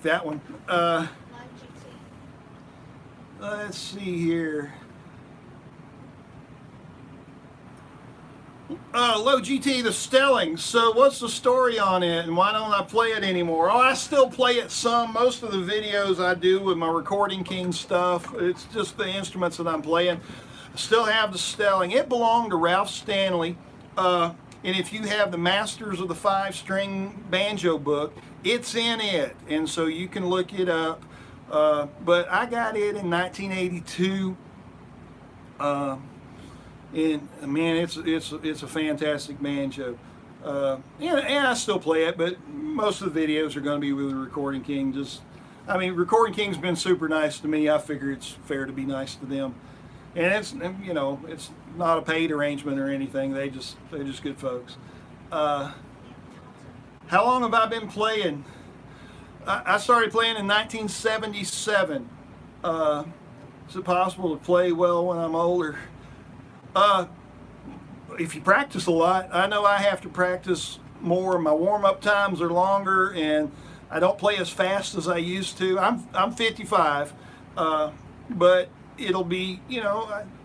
That one. Let's see here. Low GT, the Stelling. So what's the story on it, and why don't I play it anymore? Oh, I still play it some. Most of the videos I do with my Recording King stuff, it's just the instruments that I'm playing. I still have the Stelling. It belonged to Ralph Stanley. And if you have the Masters of the 5-String Banjo book, it's in it, and so you can look it up. But I got it in 1982, and man, it's a fantastic banjo. And I still play it, but most of the videos are going to be with the Recording King. Recording King's been super nice to me. I figure it's fair to be nice to them. And it's not a paid arrangement or anything. They're just good folks. How long have I been playing? I started playing in 1977. Is it possible to play well when I'm older? If you practice a lot, I know I have to practice more. My warm-up times are longer, and I don't play as fast as I used to. I'm 55, but it'll be,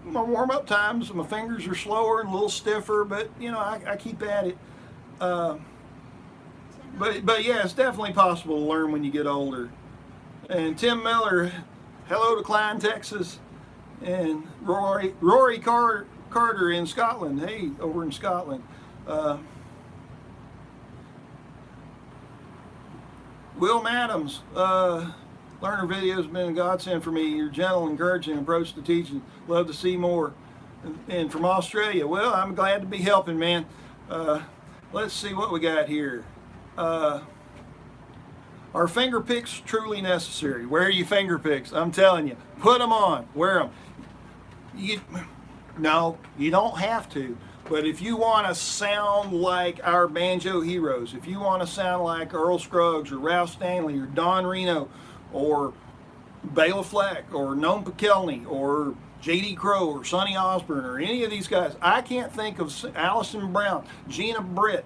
my warm-up times, my fingers are slower and a little stiffer, but I keep at it. But yeah, it's definitely possible to learn when you get older. And Tim Miller, hello to Klein, Texas, and Rory Carter in Scotland. Hey, over in Scotland. Will Madams, learner videos have been a godsend for me. Your gentle, encouraging approach to teaching. Love to see more. and from Australia. Well, I'm glad to be helping, man. Let's see what we got here. Are Fingerpicks truly necessary? Wear your Fingerpicks. I'm telling you, put them on. Wear them. No, you don't have to. But if you want to sound like our banjo heroes, if you want to sound like Earl Scruggs or Ralph Stanley or Don Reno or Bela Fleck or Noam Pikelny or J.D. Crowe or Sonny Osborne or any of these guys, I can't think of Allison Brown, Gina Britt,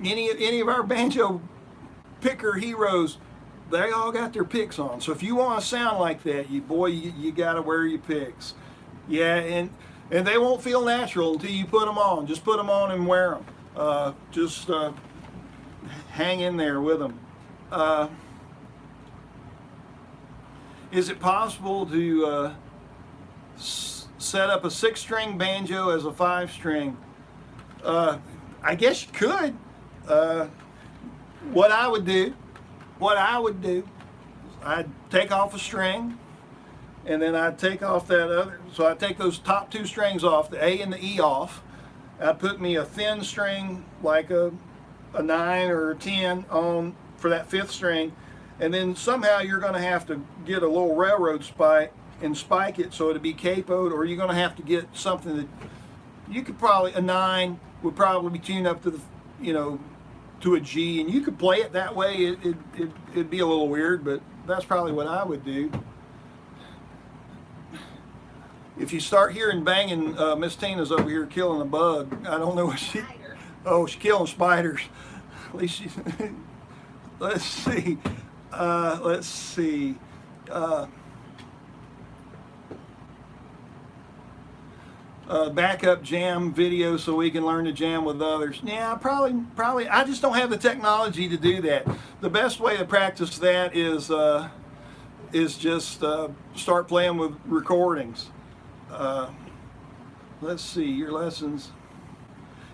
any of our banjo picker heroes. They all got their picks on. So if you want to sound like that, you got to wear your picks. Yeah, and they won't feel natural until you put them on. Just put them on and wear them. Just hang in there with them. Is it possible to set up a 6-string banjo as a 5-string? I guess you could. What I would do, I'd take off a string, and then I'd take off that other. So I'd take those top 2 strings off, the A and the E off. I'd put me a thin string, like a 9 or a 10 on for that 5th string. And then somehow you're going to have to get a little railroad spike and spike it so it'll be capoed, or you're going to have to get something that you could probably, a 9 would probably be tuned up to the, to a G, and you could play it that way. It'd be a little weird, but that's probably what I would do. If you start hearing banging, Miss Tina's over here killing a bug. I don't know what she. Oh, she's killing spiders. At least she. Let's see. Backup jam video so we can learn to jam with others. Yeah, probably. I just don't have the technology to do that. The best way to practice that is just start playing with recordings. Let's see your lessons.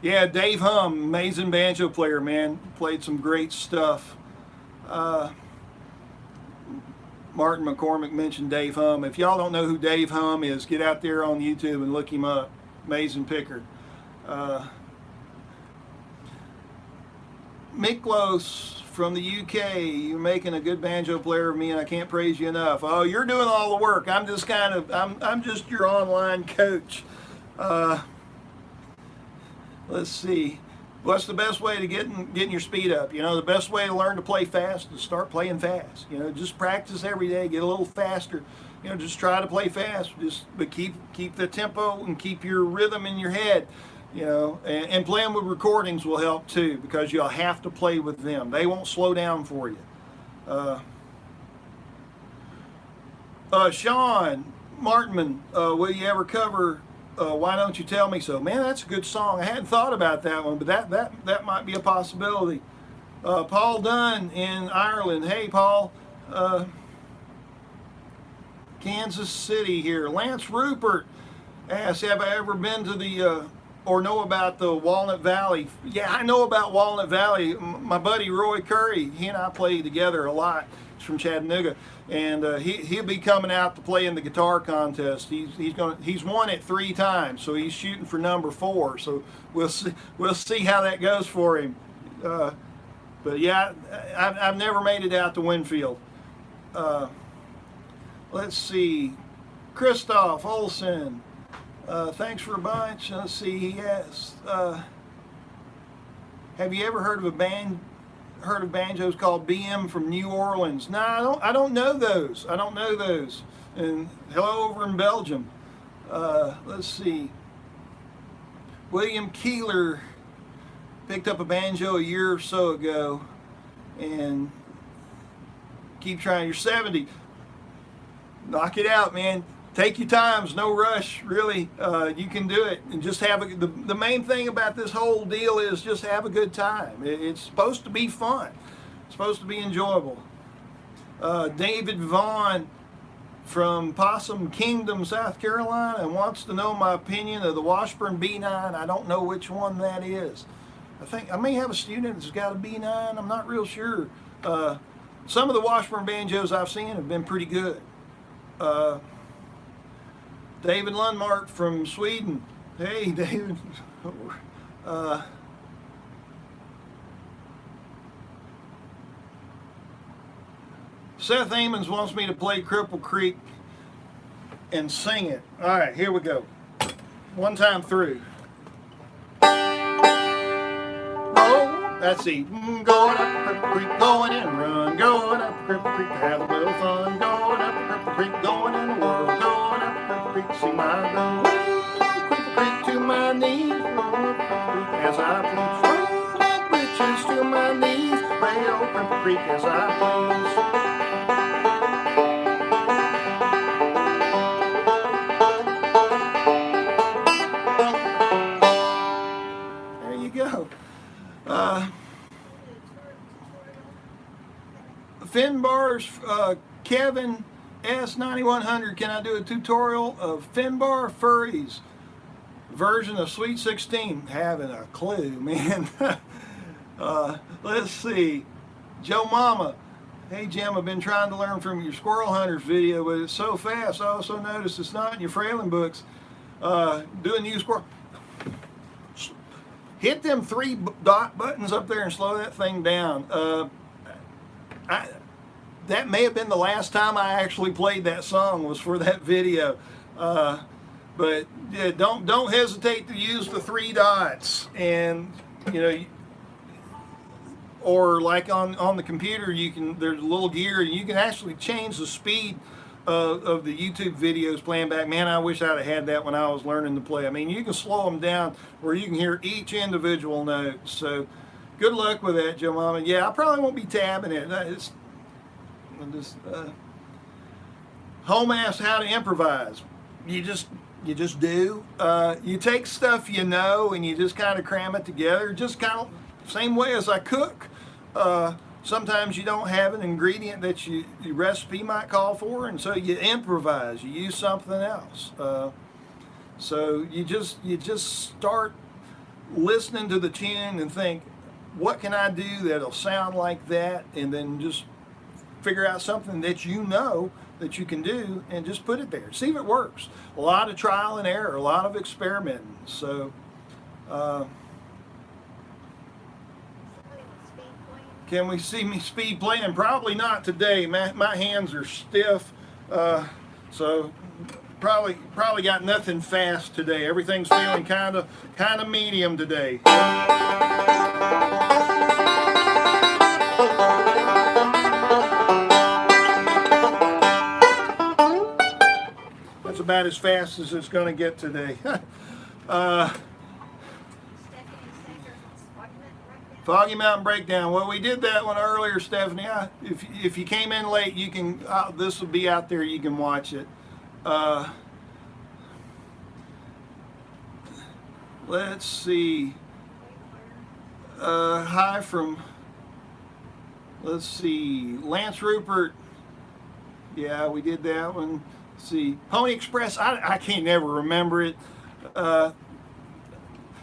Yeah, Dave Hum, amazing banjo player, man. Played some great stuff. Martin McCormick mentioned Dave Hum. If y'all don't know who Dave Hum is, get out there on YouTube and look him up. Amazing picker. Miklos from the UK, you're making a good banjo player of me, and I can't praise you enough. Oh, you're doing all the work. I'm just I'm just your online coach. Let's see. What's the best way to getting your speed up? The best way to learn to play fast is start playing fast. Just practice every day, get a little faster. Just try to play fast. But keep the tempo and keep your rhythm in your head. And playing with recordings will help too, because you'll have to play with them. They won't slow down for you. Sean Martinman, will you ever cover Why Don't You Tell Me So? Man, that's a good song. I hadn't thought about that one, but that might be a possibility. Paul Dunn in Ireland. Hey, Paul. Kansas City here. Lance Rupert asks, have I ever been to the or know about the Walnut Valley? Yeah, I know about Walnut Valley. My buddy Roy Curry, he and I play together a lot. He's from Chattanooga, and he'll be coming out to play in the guitar contest. He's won it 3 times, so he's shooting for number 4. So we'll see how that goes for him. But yeah, I've never made it out to Winfield. Let's see, Christoph Olson. Thanks for a bunch. Let's see, he asks, have you ever heard of banjos called BM from New Orleans? No, I don't know those. And hello over in Belgium. Let's see. William Keeler picked up a banjo a year or so ago, and keep trying. You're 70. Knock it out, man. Take your times, no rush, really. You can do it, and just have the main thing about this whole deal is just have a good time. It's supposed to be fun. It's supposed to be enjoyable. David Vaughn from Possum Kingdom, South Carolina, wants to know my opinion of the Washburn B9. I don't know which one that is. I think I may have a student that's got a B9. I'm not real sure. Some of the Washburn banjos I've seen have been pretty good. David Lundmark from Sweden. Hey, David. Seth Amons wants me to play Cripple Creek and sing it. All right, here we go. One time through. That's the going up Cripple Creek, going in and run, going up Cripple Creek to have a little fun, going up Cripple Creek, going in the world, going up Cripple Creek, see my road, Cripple Creek to my knees, roll up Cripple Creek as I please, roll up britches to my knees, way old Cripple Creek as I please. There you go. Finbar's Kevin S9100. Can I do a tutorial of Finbar Furries version of Sweet 16? Having a clue, man. Let's see. Joe Mama. Hey Jim, I've been trying to learn from your Squirrel Hunters video, but it's so fast. I also noticed it's not in your frailing books. Doing new squirrel. Hit them 3 dot buttons up there and slow that thing down. That may have been the last time I actually played that song, was for that video. But yeah, don't hesitate to use the 3 dots, and you know, or like on the computer, you can, there's a little gear and you can actually change the speed of the YouTube videos playing back. Man, I wish I'd have had that when I was learning to play. I mean, you can slow them down where you can hear each individual note. So good luck with that, Joe Mama. Yeah, I probably won't be tabbing it. Home asks how to improvise. You just do. You take stuff you know and you just kind of cram it together. Just kind of same way as I cook. Sometimes you don't have an ingredient that your recipe might call for, and so you improvise. You use something else. So you just start listening to the tune and think, what can I do that'll sound like that, and then just figure out something that you know that you can do and just put it there. See if it works. A lot of trial and error, a lot of experimenting. So can we see me speed playing? Probably not today. My hands are stiff, so probably got nothing fast today. Everything's feeling kind of medium today. That's about as fast as it's going to get today. Foggy Mountain Breakdown. Well, we did that one earlier, Stephanie. If you came in late, you can. This will be out there. You can watch it. Let's see. Hi from. Let's see. Lance Rupert. Yeah, we did that one. Let's see. Pony Express. I can't never remember it.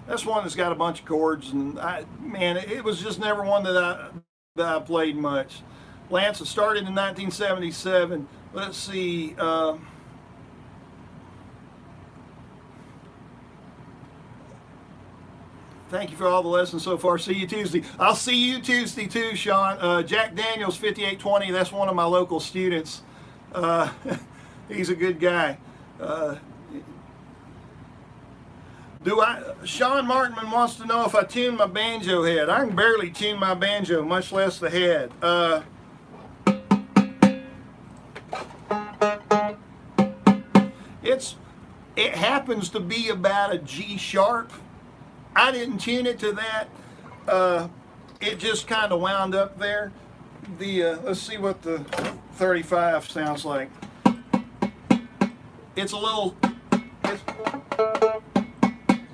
That's one that's got a bunch of chords, and man, it was just never one that I played much. Lance, it started in 1977. Let's see. Thank you for all the lessons so far. See you Tuesday. I'll see you Tuesday too, Sean. Jack Daniels, 5820. That's one of my local students. He's a good guy. Sean Markman wants to know if I tune my banjo head. I can barely tune my banjo, much less the head. It happens to be about a G sharp. I didn't tune it to that. It just kind of wound up there. Let's see what the 35 sounds like. It's a little.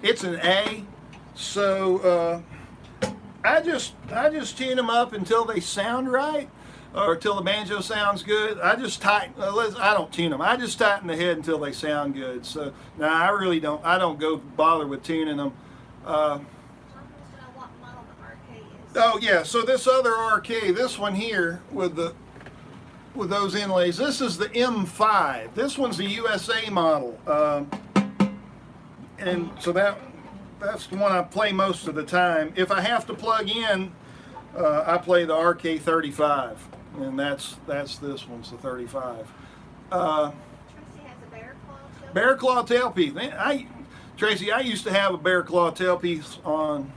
It's an A, so I just tune them up until they sound right, or until the banjo sounds good. I just tighten. I don't tune them. I just tighten the head until they sound good. So now I really don't. I don't go bother with tuning them. Oh yeah. So this other RK, this one here with the with those inlays. This is the M5. This one's the USA model, and so that's the one I play most of the time. If I have to plug in, I play the RK35, and that's this one's the 35. Tracy has a bear claw tailpiece. Bear claw tailpiece. Man, Tracy, I used to have a bear claw tailpiece on.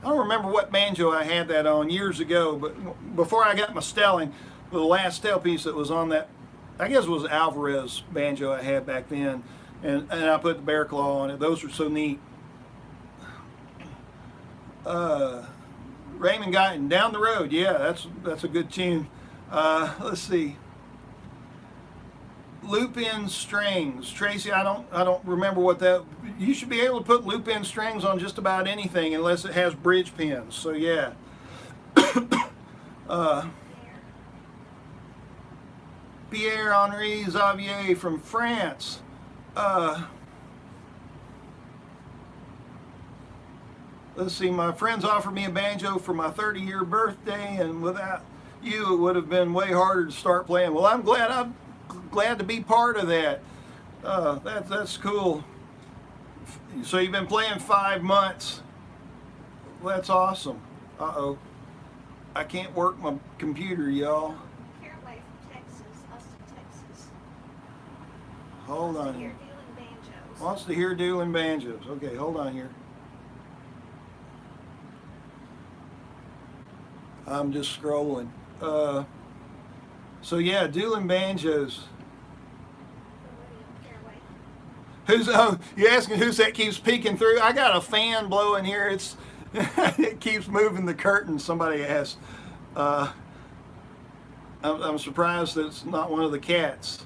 I don't remember what banjo I had that on years ago, but before I got my Stelling, the last tailpiece that was on that, I guess it was Alvarez banjo I had back then, and I put the bear claw on it. Those were so neat. Raymond Guyton, Down the Road. Yeah, that's a good tune. Let's see. Loop-in strings. Tracy, I don't remember what that. You should be able to put loop-in strings on just about anything unless it has bridge pins. So yeah. Pierre Henri Xavier from France. Let's see. My friends offered me a banjo for my 30-year birthday, and without you, it would have been way harder to start playing. Well, I'm glad to be part of that. That's cool. So you've been playing 5 months. That's awesome. Uh-oh. I can't work my computer, y'all. Caraway from Texas, Austin, Texas. Hold on Here, here. Dueling Banjos. Wants to hear Dueling Banjos. Okay, hold on here. I'm just scrolling. So yeah, Dueling Banjos. Who's you asking who's that keeps peeking through? I got a fan blowing here. It's it keeps moving the curtain. Somebody asked. I'm surprised that it's not one of the cats.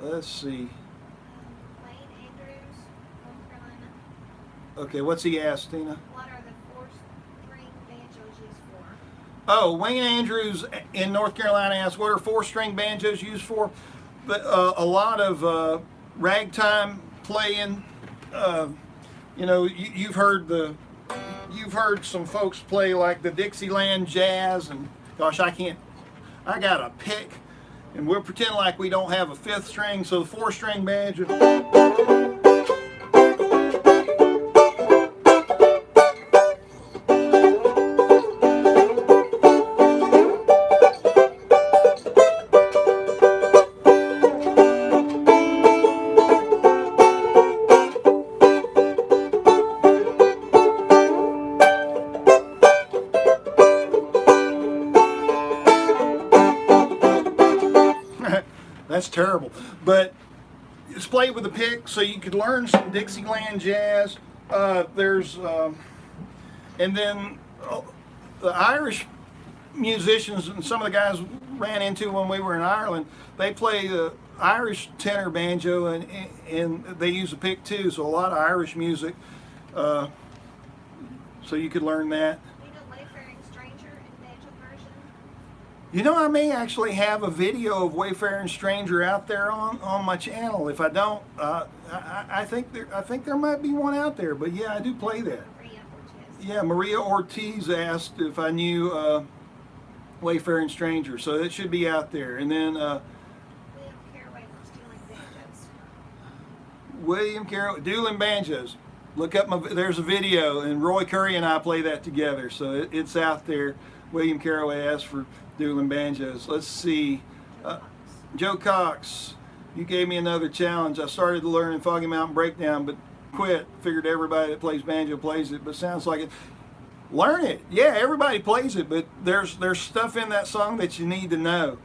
Let's see. Wayne Andrews, North Carolina. Okay, what's he asked, Tina? What are the 4-string banjos used for? Oh, Wayne Andrews in North Carolina asked, what are 4-string banjos used for? But a lot of ragtime playing. You know, you've heard some folks play like the Dixieland Jazz, and gosh, I got a pick, and we'll pretend like we don't have a 5th string, so the 4-string banjo. That's terrible, but it's played with a pick, so you could learn some Dixieland jazz. There's and then the Irish musicians and some of the guys ran into when we were in Ireland. They play the Irish tenor banjo, and they use a pick too. So a lot of Irish music. So you could learn that. Do you know Wayfaring Stranger in banjo version? You know, I may actually have a video of Wayfaring Stranger out there on my channel. If I don't, I think there might be one out there. But yeah, I do play that. Maria Ortiz. Yeah, Maria Ortiz asked if I knew Wayfaring Stranger, so it should be out there. And then William Caraway from Dueling Banjos. William Carroll, Dueling Banjos. Look up there's a video, and Roy Curry and I play that together, so it's out there. William Caraway asked for Dueling Banjos. Let's see. Joe Cox, you gave me another challenge. I started learning Foggy Mountain Breakdown, but quit. Figured everybody that plays banjo plays it, but sounds like it. Learn it. Yeah, everybody plays it, but there's stuff in that song that you need to know.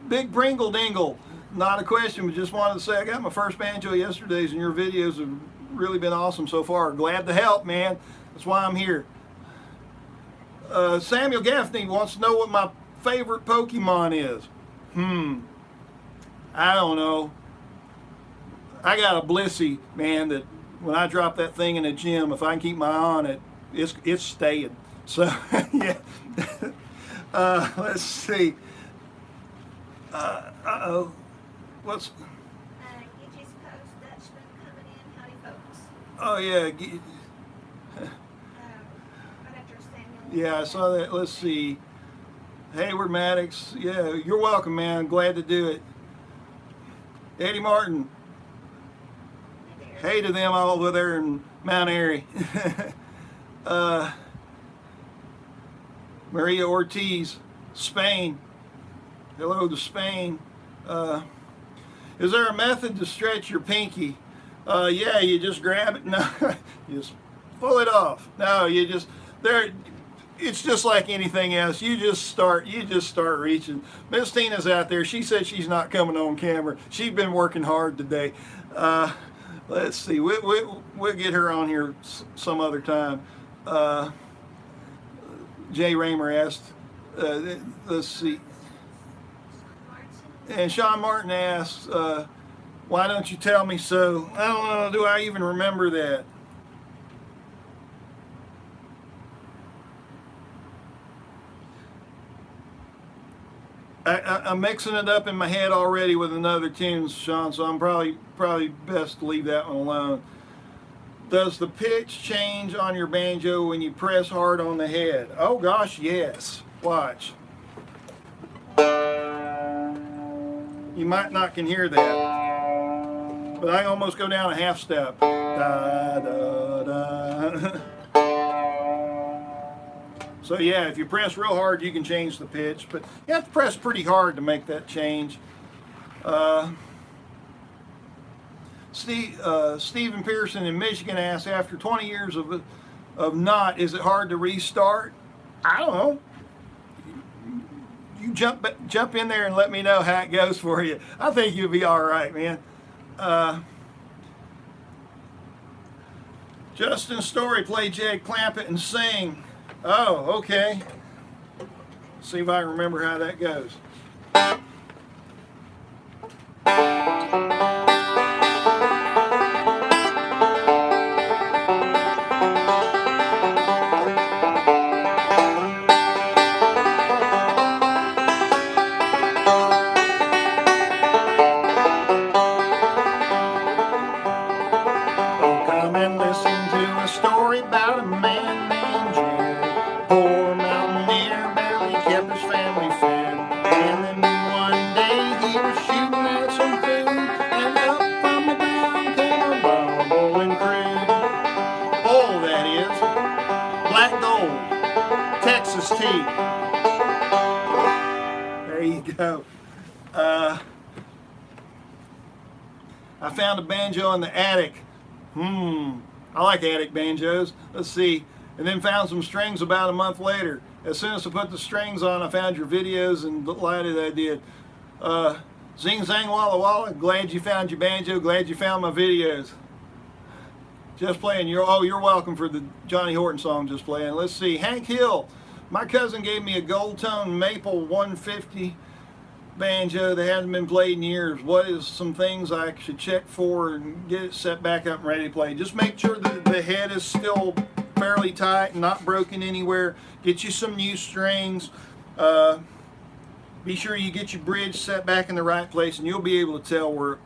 Big Pringle Dingle. Not a question, but just wanted to say I got my first banjo yesterday, and your videos have really been awesome so far. Glad to help, man. That's why I'm here. Samuel Gaffney wants to know what my favorite Pokemon is. I don't know. I got a Blissey, man, that when I drop that thing in the gym, if I can keep my eye on it, it's staying. So, yeah. Let's see. Uh-oh. What's... Gidgey's Post, Dutchman coming in. Howdy, folks. Oh, yeah. Right after Yeah, I saw that. Let's see. Hayward Maddox. Yeah, you're welcome, man. Glad to do it. Eddie Martin. Hey to them all over there in Mount Airy. Maria Ortiz, Spain. Hello to Spain. Is there a method to stretch your pinky? Yeah, you just grab it. No, you just pull it off. No, you just there. It's just like anything else. You just start reaching. Miss Tina's out there. She said she's not coming on camera. She's been working hard today. Let's see. We'll get her on here some other time. Jay Raymer asked. Let's see. And Sean Martin asked, why don't you tell me so? I don't know. Do I even remember that? I'm mixing it up in my head already with another tune, Sean, so I'm probably best to leave that one alone. Does the pitch change on your banjo when you press hard on the head? Oh gosh, yes. Watch. You might not can hear that, but I almost go down a half step. Da, da, da. So yeah, if you press real hard, you can change the pitch, but you have to press pretty hard to make that change. Stephen Pearson in Michigan asks, after 20 years of not, is it hard to restart? I don't know. You jump in there and let me know how it goes for you. I think you'll be all right, man. Justin Story, play Jag Clampett and sing. Oh, okay. See if I can remember how that goes. Oh, come and listen to a story about a man named Jed. Poor mountaineer, barely kept his family fed. And then one day he was shooting at some food, and up from the ground came a bubbling crude. Oh, that is black gold, Texas tea. There you go. I found a banjo in the attic. I like attic banjos. Let's see. And then found some strings about a month later. As soon as I put the strings on, I found your videos and delighted I did. Zing zang walla walla. Glad you found your banjo. Glad you found my videos. Just playing. You're welcome for the Johnny Horton song just playing. Let's see. Hank Hill. My cousin gave me a gold tone maple 150 banjo that hasn't been played in years. What is some things I should check for and get it set back up and ready to play? Just make sure that the head is still fairly tight and not broken anywhere. Get you some new strings. Be sure you get your bridge set back in the right place, and you'll be able to tell where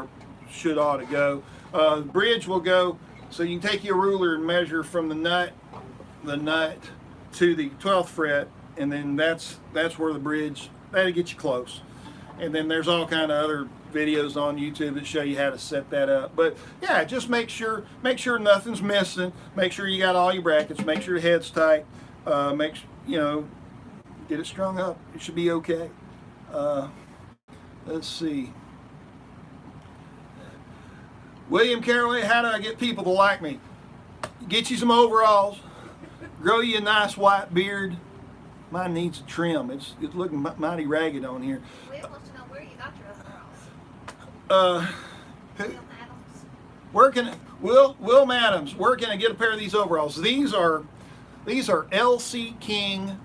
it should ought to go. The bridge will go, so you can take your ruler and measure from the nut to the 12th fret, and then that's where the bridge. That'll get you close. And then there's all kind of other videos on YouTube that show you how to set that up. But yeah, just make sure nothing's missing. Make sure you got all your brackets. Make sure your head's tight. Get it strung up. It should be okay. Let's see. William Caraway, how do I get people to like me? Get you some overalls. Grow you a nice white beard. Mine needs a trim. It's looking mighty ragged on here. Will wants to know where you got your overalls. Where can Will Madams? Where can I get a pair of these overalls? These are LC King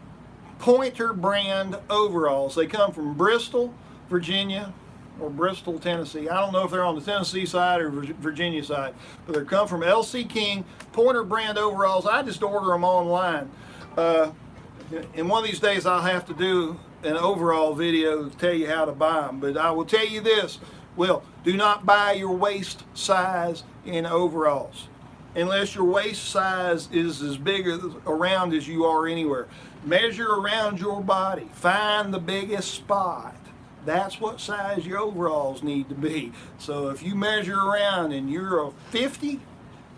Pointer brand overalls. They come from Bristol, Virginia, or Bristol, Tennessee. I don't know if they're on the Tennessee side or Virginia side, but they come from LC King Pointer brand overalls. I just order them online. And one of these days I'll have to do an overall video to tell you how to buy them. But I will tell you this, do not buy your waist size in overalls. unless your waist size is as big around as you are anywhere. Measure around your body. Find the biggest spot. That's what size your overalls need to be. So if you measure around and you're a 50,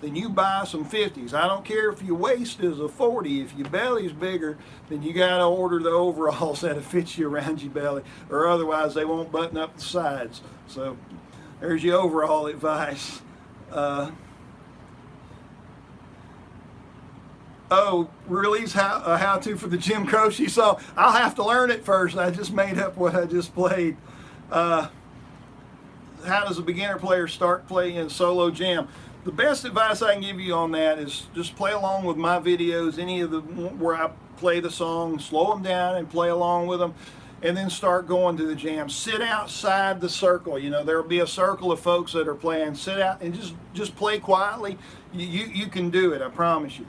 then you buy some 50s. I don't care if your waist is a 40. If your belly's bigger, then you got to order the overalls that'll fit you around your belly, or otherwise they won't button up the sides. So there's your overall advice. Oh, release how-to for the Jim Croce song. I'll have to learn it first. I just made up what I just played. How does a beginner player start playing solo jam? The best advice I can give you on that is just play along with my videos, any of the where I play the song, slow them down and play along with them, and then start going to the jam. Sit outside the circle. You know, there'll be a circle of folks that are playing. Sit out and just play quietly. You can do it, I promise you.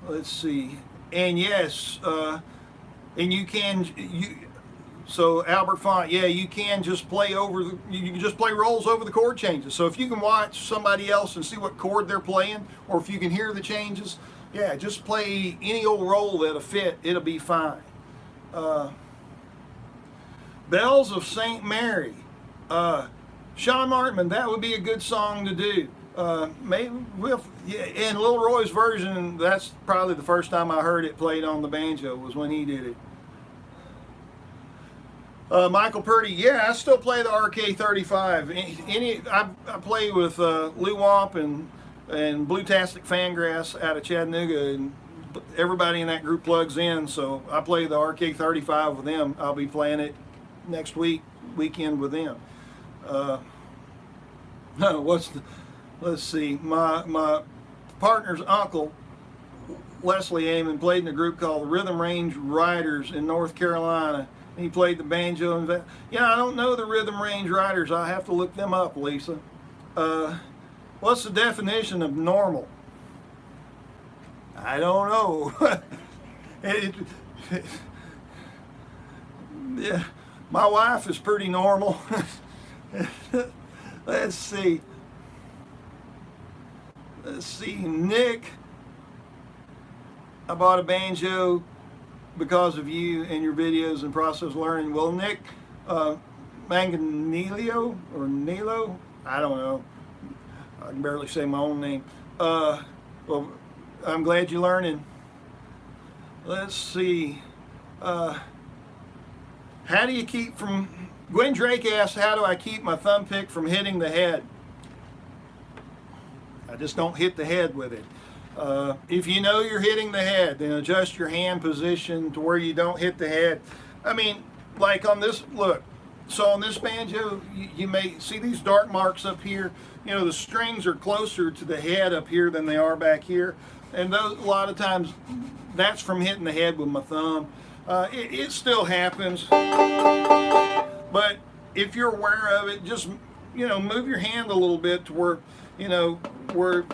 Let's see, and yes, and you can so Albert Font, yeah, you can just play you can just play rolls over the chord changes. So if you can watch somebody else and see what chord they're playing, or if you can hear the changes, yeah, just play any old roll that'll fit. It'll be fine. Bells of St. Mary, Sean Martman, that would be a good song to do. Maybe in Little Roy's version, that's probably the first time I heard it played on the banjo was when he did it. Michael Purdy, yeah, I still play the RK35. I play with Lou Womp and Bluetastic Fangrass out of Chattanooga, and everybody in that group plugs in, so I play the RK35 with them. I'll be playing it next weekend with them. Let's see, my partner's uncle, Leslie Amon, played in a group called the Rhythm Range Riders in North Carolina. And he played the banjo. And yeah, I don't know the Rhythm Range Riders. I'll have to look them up, Lisa. What's the definition of normal? I don't know. Yeah, my wife is pretty normal. Let's see. Nick, I bought a banjo because of you and your videos and process learning. Well, Nick Manganelio or Nilo, I don't know. I can barely say my own name. Well, I'm glad you're learning. Let's see. How do you keep from? Gwen Drake asked, how do I keep my thumb pick from hitting the head? I just don't hit the head with it. If you know you're hitting the head, then adjust your hand position to where you don't hit the head. I mean, like on this, look, so on this banjo, you may see these dark marks up here. You know, the strings are closer to the head up here than they are back here. And those, a lot of times, that's from hitting the head with my thumb. It still happens. But if you're aware of it, just, you know, move your hand a little bit to where, you know, where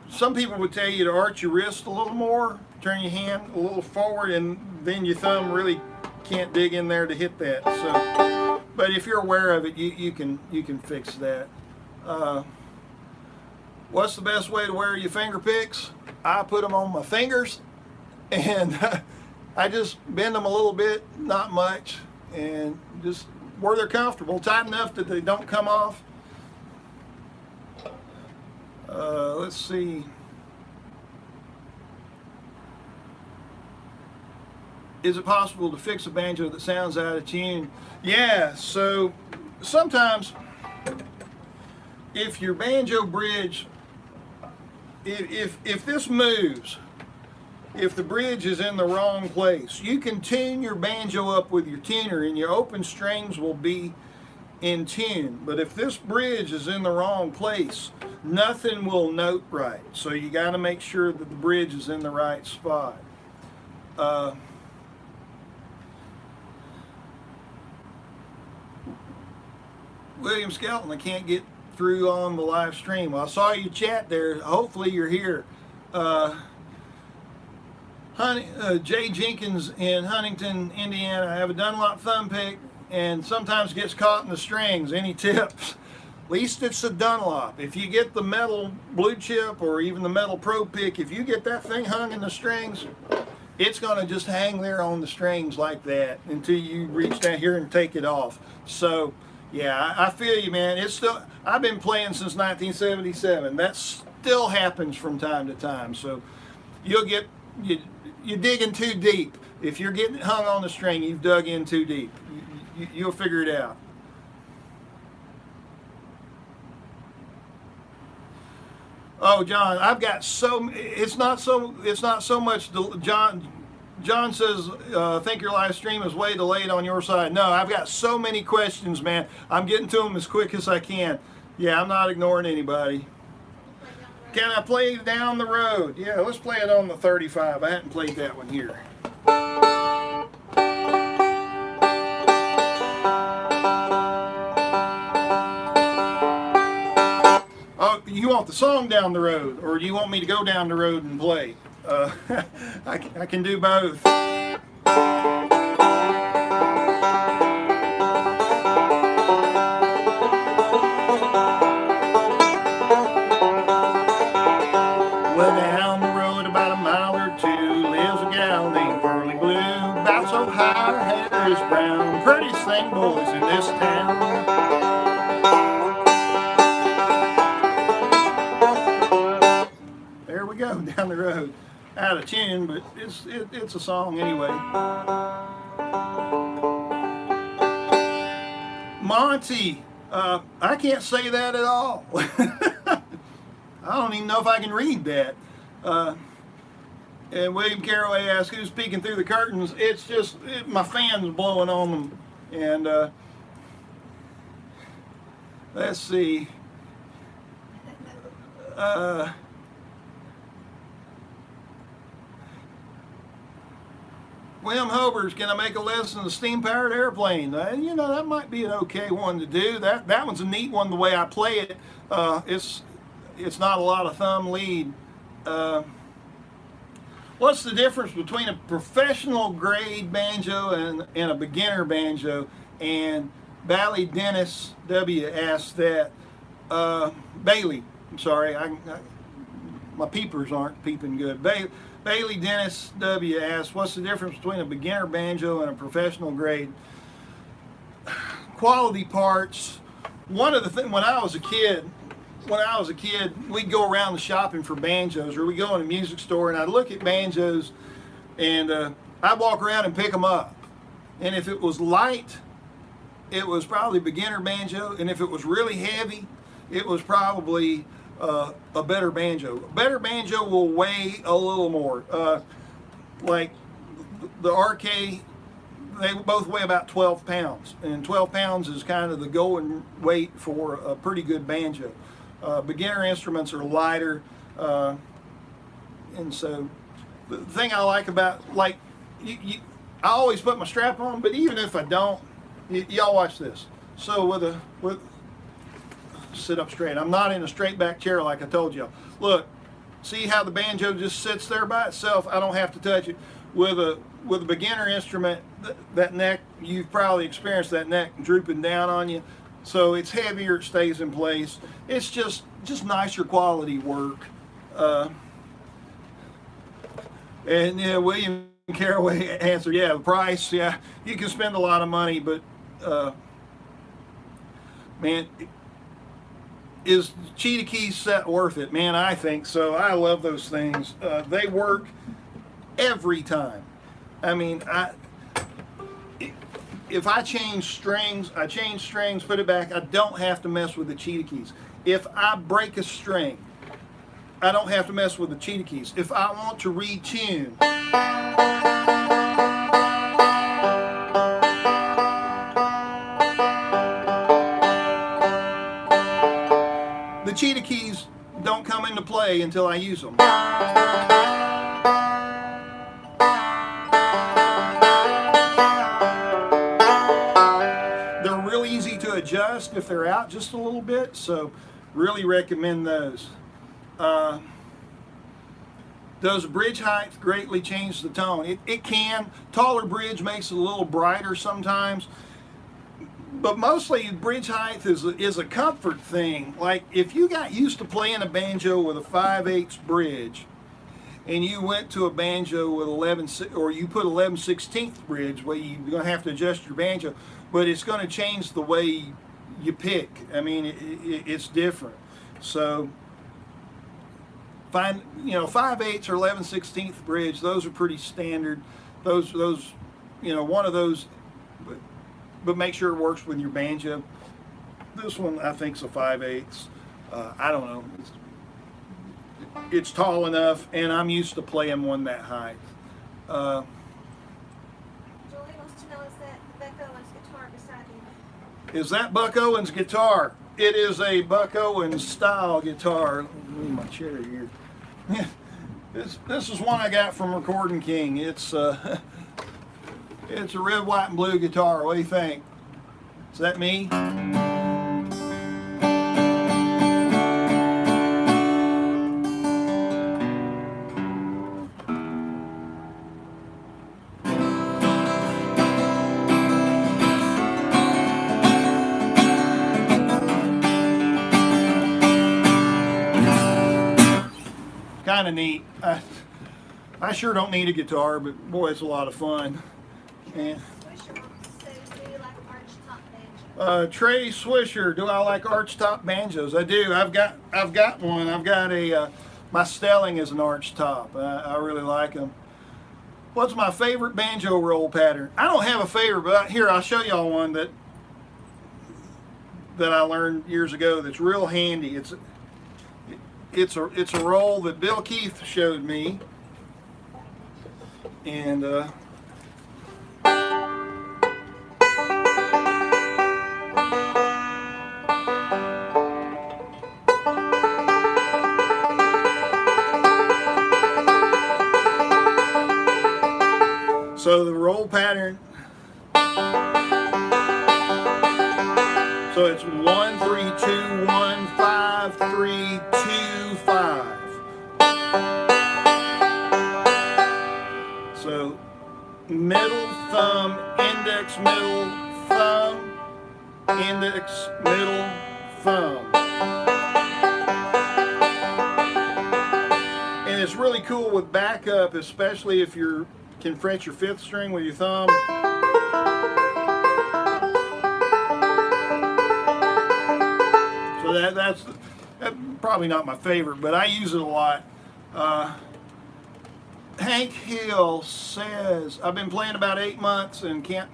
some people would tell you to arch your wrist a little more, turn your hand a little forward, and then your thumb really can't dig in there to hit that. So, but if you're aware of it, you can fix that. What's the best way to wear your finger picks? I put them on my fingers, and I just bend them a little bit, not much, and just where they're comfortable, tight enough that they don't come off. Let's see. Is it possible to fix a banjo that sounds out of tune? Yeah, so sometimes if your banjo bridge, if this moves, if the bridge is in the wrong place, you can tune your banjo up with your tuner and your open strings will be in tune. But if this bridge is in the wrong place, nothing will note right. So you got to make sure that the bridge is in the right spot. William Skelton, I can't get through on the live stream. Well, I saw you chat there. Hopefully you're here. Jay Jenkins in Huntington, Indiana. I have a Dunlop thumb pick and sometimes gets caught in the strings. Any tips? At least it's a Dunlop. If you get the metal blue chip or even the metal pro pick, if you get that thing hung in the strings, it's going to just hang there on the strings like that until you reach down here and take it off. So yeah, I feel you, man. It's still, I've been playing since 1977. That still happens from time to time. So you're digging too deep. If you're getting hung on the string, you've dug in too deep. You'll figure it out. Oh, John, I've got so, it's not so much, John says, think your live stream is way delayed on your side. No, I've got so many questions, man. I'm getting to them as quick as I can. Yeah, I'm not ignoring anybody. Can I play down the road? Yeah, let's play it on the 35. I hadn't played that one here. Oh, you want the song down the road, or do you want me to go down the road and play? I can do both. Well, down the road about a mile or two lives a gal named Pearly Blue. About so high, her hair is brown. Prettiest thing, boys, in this town. There we go, down the road. Out of tune, but it's a song anyway. Monty, I can't say that at all. I don't even know if I can read that. And William Carraway asks, who's peeking through the curtains? It's just my fan's blowing on them. And let's see. William Hobers, can I make a lesson of the steam-powered airplane? You know, that might be an okay one to do. That one's a neat one the way I play it. It's not a lot of thumb lead. What's the difference between a professional grade banjo and a beginner banjo? And Bally Dennis W asked that. Bailey, I'm sorry, my peepers aren't peeping good. Bailey Dennis W asked, what's the difference between a beginner banjo and a professional grade? Quality parts. One of the things, when I was a kid, we'd go around the shopping for banjos, or we'd go in a music store and I'd look at banjos and I'd walk around and pick them up. And if it was light, it was probably beginner banjo, and if it was really heavy, it was probably a better banjo. A better banjo will weigh a little more. Like the RK, they both weigh about 12 pounds, and 12 pounds is kind of the going weight for a pretty good banjo. Beginner instruments are lighter, and so the thing I like about, like, I always put my strap on, but even if I don't, y'all watch this. So sit up straight. I'm not in a straight back chair like I told y'all. Look, see how the banjo just sits there by itself? I don't have to touch it. With a beginner instrument, that neck, you've probably experienced that neck drooping down on you. So it's heavier, it stays in place. It's just nicer quality work. And yeah, William Carraway answered, yeah, the price, yeah, you can spend a lot of money, but man, is Cheetah Keys set worth it? Man, I think so. I love those things. They work every time. I mean, if I change strings, put it back. I don't have to mess with the Cheetah Keys. If I break a string, I don't have to mess with the Cheetah Keys. If I want to retune, the Cheetah Keys don't come into play until I use them. They're real easy to adjust if they're out just a little bit, so really recommend those. Does bridge height greatly change the tone? It can. Taller bridge makes it a little brighter sometimes. but mostly bridge height is a comfort thing. Like if you got used to playing a banjo with a 5/8 bridge, and you went to a banjo with 11, or you put 11/16 bridge, where you're going to have to adjust your banjo, but it's going to change the way you pick. I mean, it's different. So find, 5/8 or 11/16 bridge. Those are pretty standard. Those one of those, but make sure it works with your banjo. This one I think is a 5/8. I don't know. It's tall enough, and I'm used to playing one that high. Julie wants to know, is that Buck Owens guitar beside you? Is that Buck Owens guitar? It is a Buck Owens style guitar. Let me move my chair here. This is one I got from Recording King. It's it's a red, white, and blue guitar. What do you think? Is that me? Kind of neat. I sure don't need a guitar, but boy, it's a lot of fun. And Swisher wants to say, do you like arch top banjo? Trey Swisher, do I like archtop banjos? I do. I've got one. I've got a my Stelling is an archtop. I really like them. What's my favorite banjo roll pattern? I don't have a favorite, but here I'll show y'all one that I learned years ago that's real handy. It's a roll that Bill Keith showed me, and so the roll pattern. So it's 1 3 2 1 5 3 2 5. So middle thumb, index, middle thumb, index, middle thumb. And it's really cool with backup, especially if you can fret your 5th string with your thumb. So that's probably not my favorite, but I use it a lot. Hank Hill says, I've been playing about 8 months and can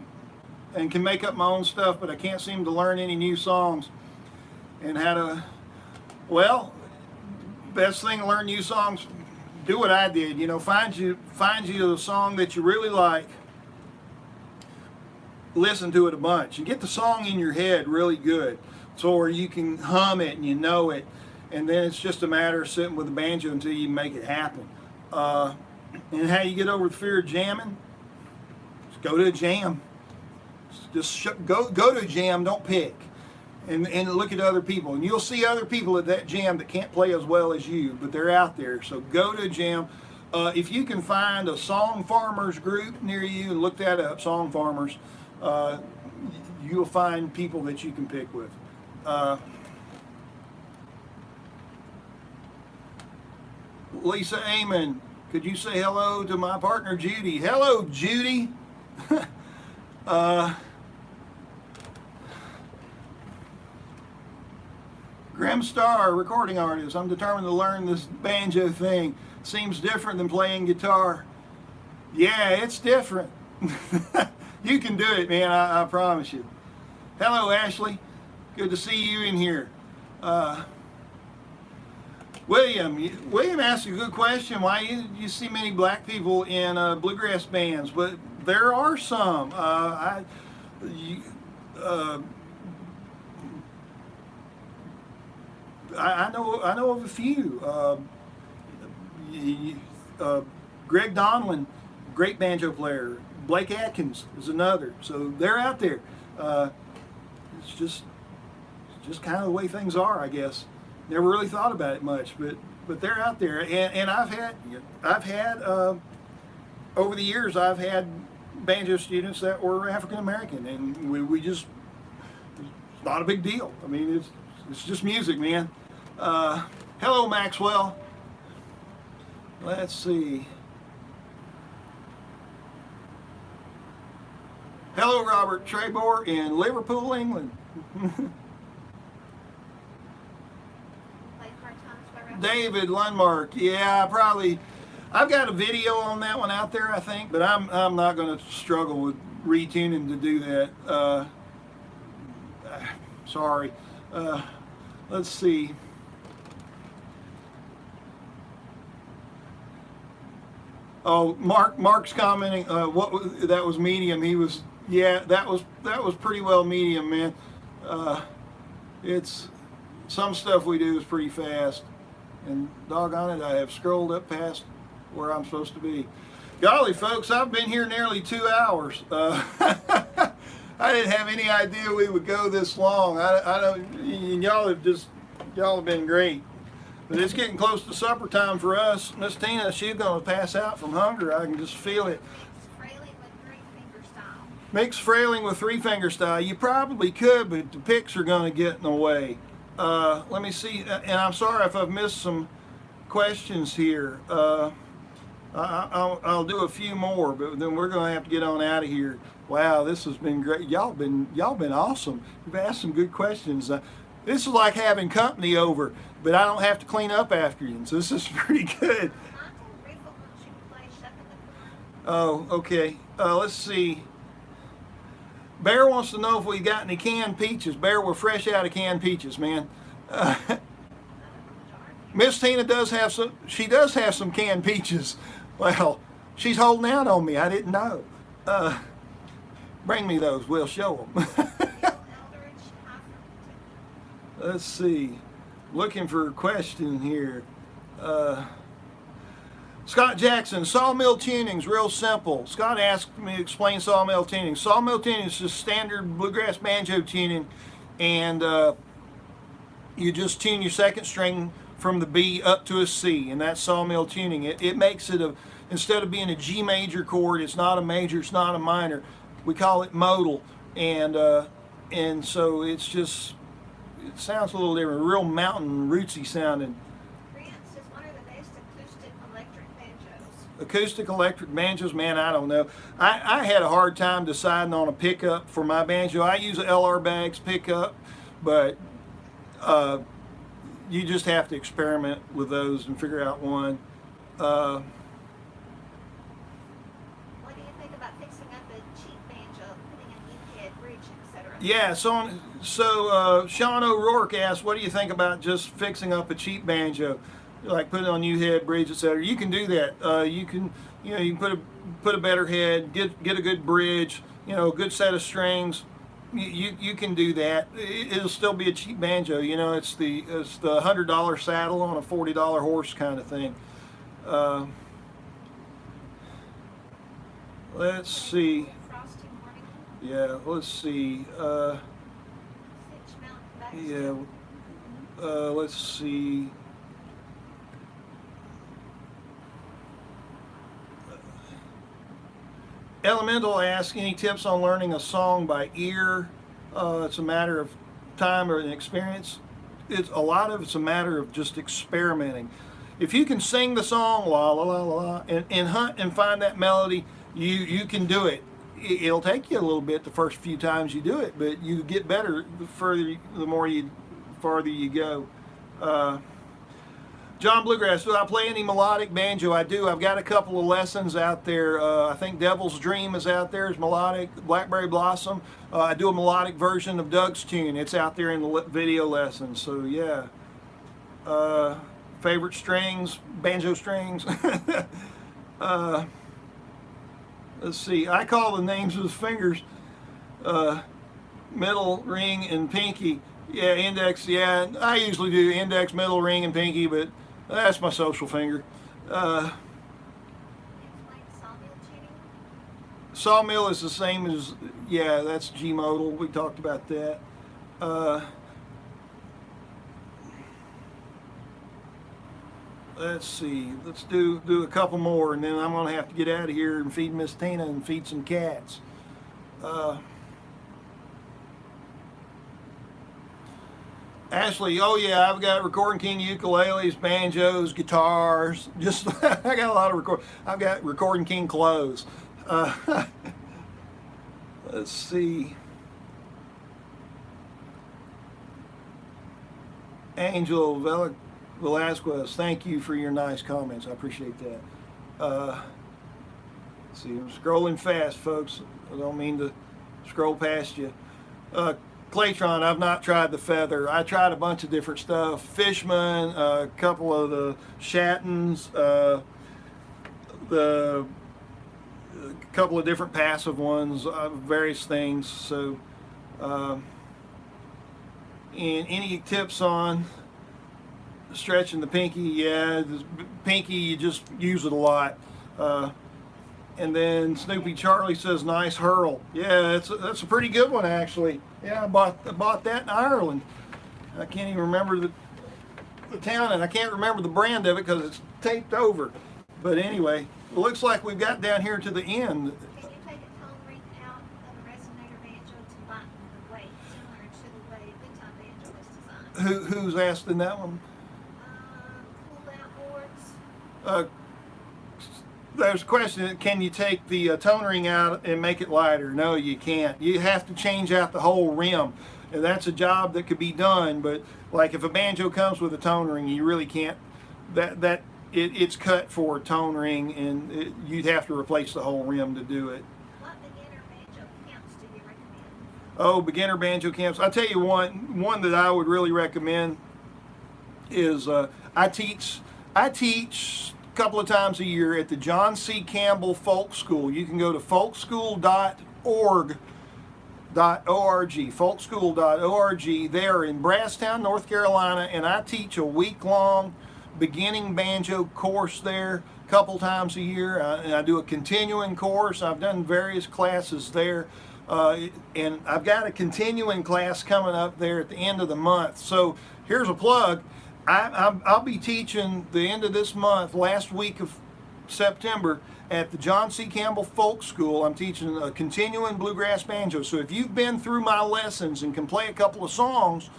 make up my own stuff, but I can't seem to learn any new songs. And well, best thing to learn new songs, do what I did. Find you a song that you really like, listen to it a bunch, and get the song in your head really good, so where you can hum it and you know it, and then it's just a matter of sitting with the banjo until you make it happen. And how you get over the fear of jamming? Just go to a jam. Go to a jam. Don't pick, and look at other people, and you'll see other people at that jam that can't play as well as you, but they're out there. So go to a jam. If you can find a Song Farmers group near you, and look that up, Song Farmers, you'll find people that you can pick with. Lisa Amon, could you say hello to my partner Judy? Hello, Judy. Grim Star, recording artist. I'm determined to learn this banjo thing. Seems different than playing guitar. Yeah, it's different. You can do it, man. I promise you. Hello, Ashley. Good to see you in here. William asked a good question. Why you see many black people in bluegrass bands? But there are some. I know of a few. Greg Donlin, great banjo player. Blake Atkins is another. So they're out there. It's just kind of the way things are, I guess. Never really thought about it much, but they're out there. And I've had over the years, I've had banjo students that were African American, and we just not a big deal. I mean, it's just music, man. Hello, Maxwell. Let's see. Hello, Robert Trebor in Liverpool, England. David Lundmark. Yeah, probably. I've got a video on that one out there, I think, but I'm not going to struggle with retuning to do that. Sorry. Let's see. Oh, Mark's commenting. That was medium. He was. Yeah, that was pretty well medium, man. It's some stuff we do is pretty fast, and doggone it, I have scrolled up past where I'm supposed to be. Golly, folks, I've been here nearly 2 hours. I didn't have any idea we would go this long. I don't. Y'all have been great. But it's getting close to supper time for us. Miss Tina, she's gonna pass out from hunger. I can just feel it. Mix frailing with 3-finger style. You probably could, but the picks are gonna get in the way. Let me see, and I'm sorry if I've missed some questions here. I'll do a few more, but then we're gonna have to get on out of here. Wow, this has been great. Y'all been awesome. You've asked some good questions. This is like having company over, but I don't have to clean up after you. So this is pretty good. Oh, okay. Let's see. Bear wants to know if we got any canned peaches. Bear, we're fresh out of canned peaches, man. Miss Tina does have some. She does have some canned peaches. Well, she's holding out on me. I didn't know. Bring me those. We'll show them. Let's see. Looking for a question here. Scott Jackson, sawmill tuning's real simple. Scott asked me to explain sawmill tuning. Sawmill tuning is just standard bluegrass banjo tuning, and you just tune your second string from the B up to a C, and that's sawmill tuning. It makes it instead of being a G major chord, it's not a major, it's not a minor. We call it modal, and so it sounds a little different, real mountain rootsy sounding. Acoustic electric banjos, man, I don't know. I had a hard time deciding on a pickup for my banjo. I use a LR Bags pickup, but you just have to experiment with those and figure out one. What do you think about fixing up a cheap banjo, putting a U-head, bridge, etc.? Yeah, so Sean O'Rourke asked, what do you think about just fixing up a cheap banjo? Like put it on U-head, bridge, etc. You can do that. You can put a better head, get a good bridge, a good set of strings. You can do that. It'll still be a cheap banjo. It's the $100 saddle on a $40 horse kind of thing. Let's see. Yeah, let's see. Let's see. Elemental asks, any tips on learning a song by ear? It's a matter of time or an experience. It's a matter of just experimenting. If you can sing the song la la la la la and hunt and find that melody, you can do it. It'll take you a little bit the first few times you do it, but you get better the farther you go. John Bluegrass, do I play any melodic banjo? I do. I've got a couple of lessons out there. I think Devil's Dream is out there. It's melodic. Blackberry Blossom. I do a melodic version of Doug's tune. It's out there in the video lessons. So yeah. Favorite strings, banjo strings. Let's see. I call the names of the fingers middle, ring, and pinky. Yeah, index. Yeah, I usually do index, middle, ring, and pinky, but that's my social finger. Sawmill is the same as, yeah, that's G modal. We talked about that. Let's see. Let's do a couple more, and then I'm going to have to get out of here and feed Miss Tina and feed some cats. Ashley, oh yeah, I've got Recording King ukuleles, banjos, guitars. Just I got a lot of I've got Recording King clothes. Let's see. Angel Velasquez, thank you for your nice comments. I appreciate that. Let's see, I'm scrolling fast, folks. I don't mean to scroll past you. Claytron, I've not tried the feather. I tried a bunch of different stuff. Fishman, a couple of the Shattons, the couple of different passive ones, various things. So, and any tips on stretching the pinky? Yeah, the pinky, you just use it a lot. And then Snoopy Charlie says, nice hurl. Yeah, that's a pretty good one, actually. Yeah, I bought that in Ireland. I can't even remember the town, and I can't remember the brand of it because it's taped over. But anyway, it looks like we've got down here to the end. Can you take a tone ring out of a resonator banjo to lighten the weight, similar to the way a big time banjo is designed? Who's asked in that one? Pull out boards. There's a question, can you take the tone ring out and make it lighter? No, you can't. You have to change out the whole rim. And that's a job that could be done, but like if a banjo comes with a tone ring, you really can't, it's cut for a tone ring, and you'd have to replace the whole rim to do it. What beginner banjo camps do you recommend? Oh, beginner banjo camps. I'll tell you one that I would really recommend is I teach a couple of times a year at the John C. Campbell Folk School. You can go to folkschool.org, folkschool.org. They're in Brasstown, North Carolina, and I teach a week-long beginning banjo course there a couple times a year. And I do a continuing course. I've done various classes there. And I've got a continuing class coming up there at the end of the month. So here's a plug. I'll be teaching the end of this month, last week of September, at the John C. Campbell Folk School. I'm teaching a continuing bluegrass banjo. So if you've been through my lessons and can play a couple of songs,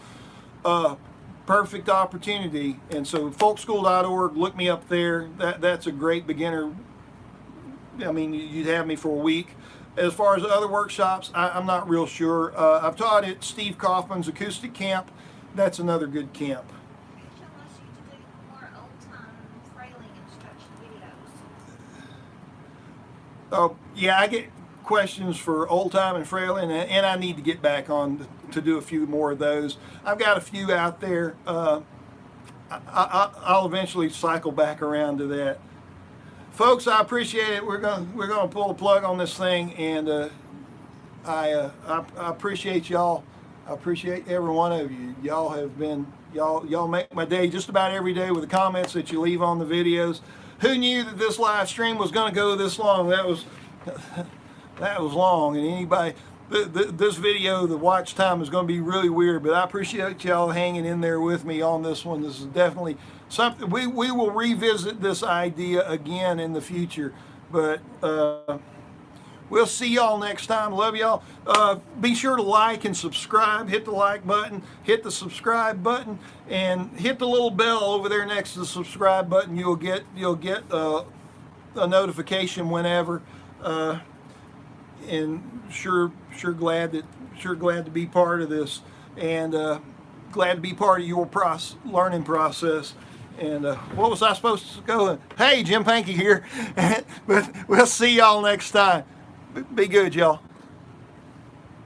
perfect opportunity. And so folkschool.org, look me up there. That's a great beginner. I mean, you'd have me for a week. As far as other workshops, I'm not real sure. I've taught at Steve Kaufman's acoustic camp. That's another good camp. Yeah, I get questions for old time and frailing, and I need to get back on to do a few more of those. I've got a few out there. I'll eventually cycle back around to that. Folks, I appreciate it. We're gonna pull the plug on this thing, and I appreciate y'all. I appreciate every one of you. Y'all have been y'all make my day just about every day with the comments that you leave on the videos. Who knew that this live stream was going to go this long? That was long, and anybody, this video, the watch time is going to be really weird, but I appreciate y'all hanging in there with me on this one. This is definitely something, we will revisit this idea again in the future, but we'll see y'all next time. Love y'all. Be sure to like and subscribe. Hit the like button, hit the subscribe button, and hit the little bell over there next to the subscribe button. You'll get a notification whenever. And sure glad to be part of this, and glad to be part of your learning process. And what was I supposed to go? Hey, Jim Pankey here. But we'll see y'all next time. Be good, y'all.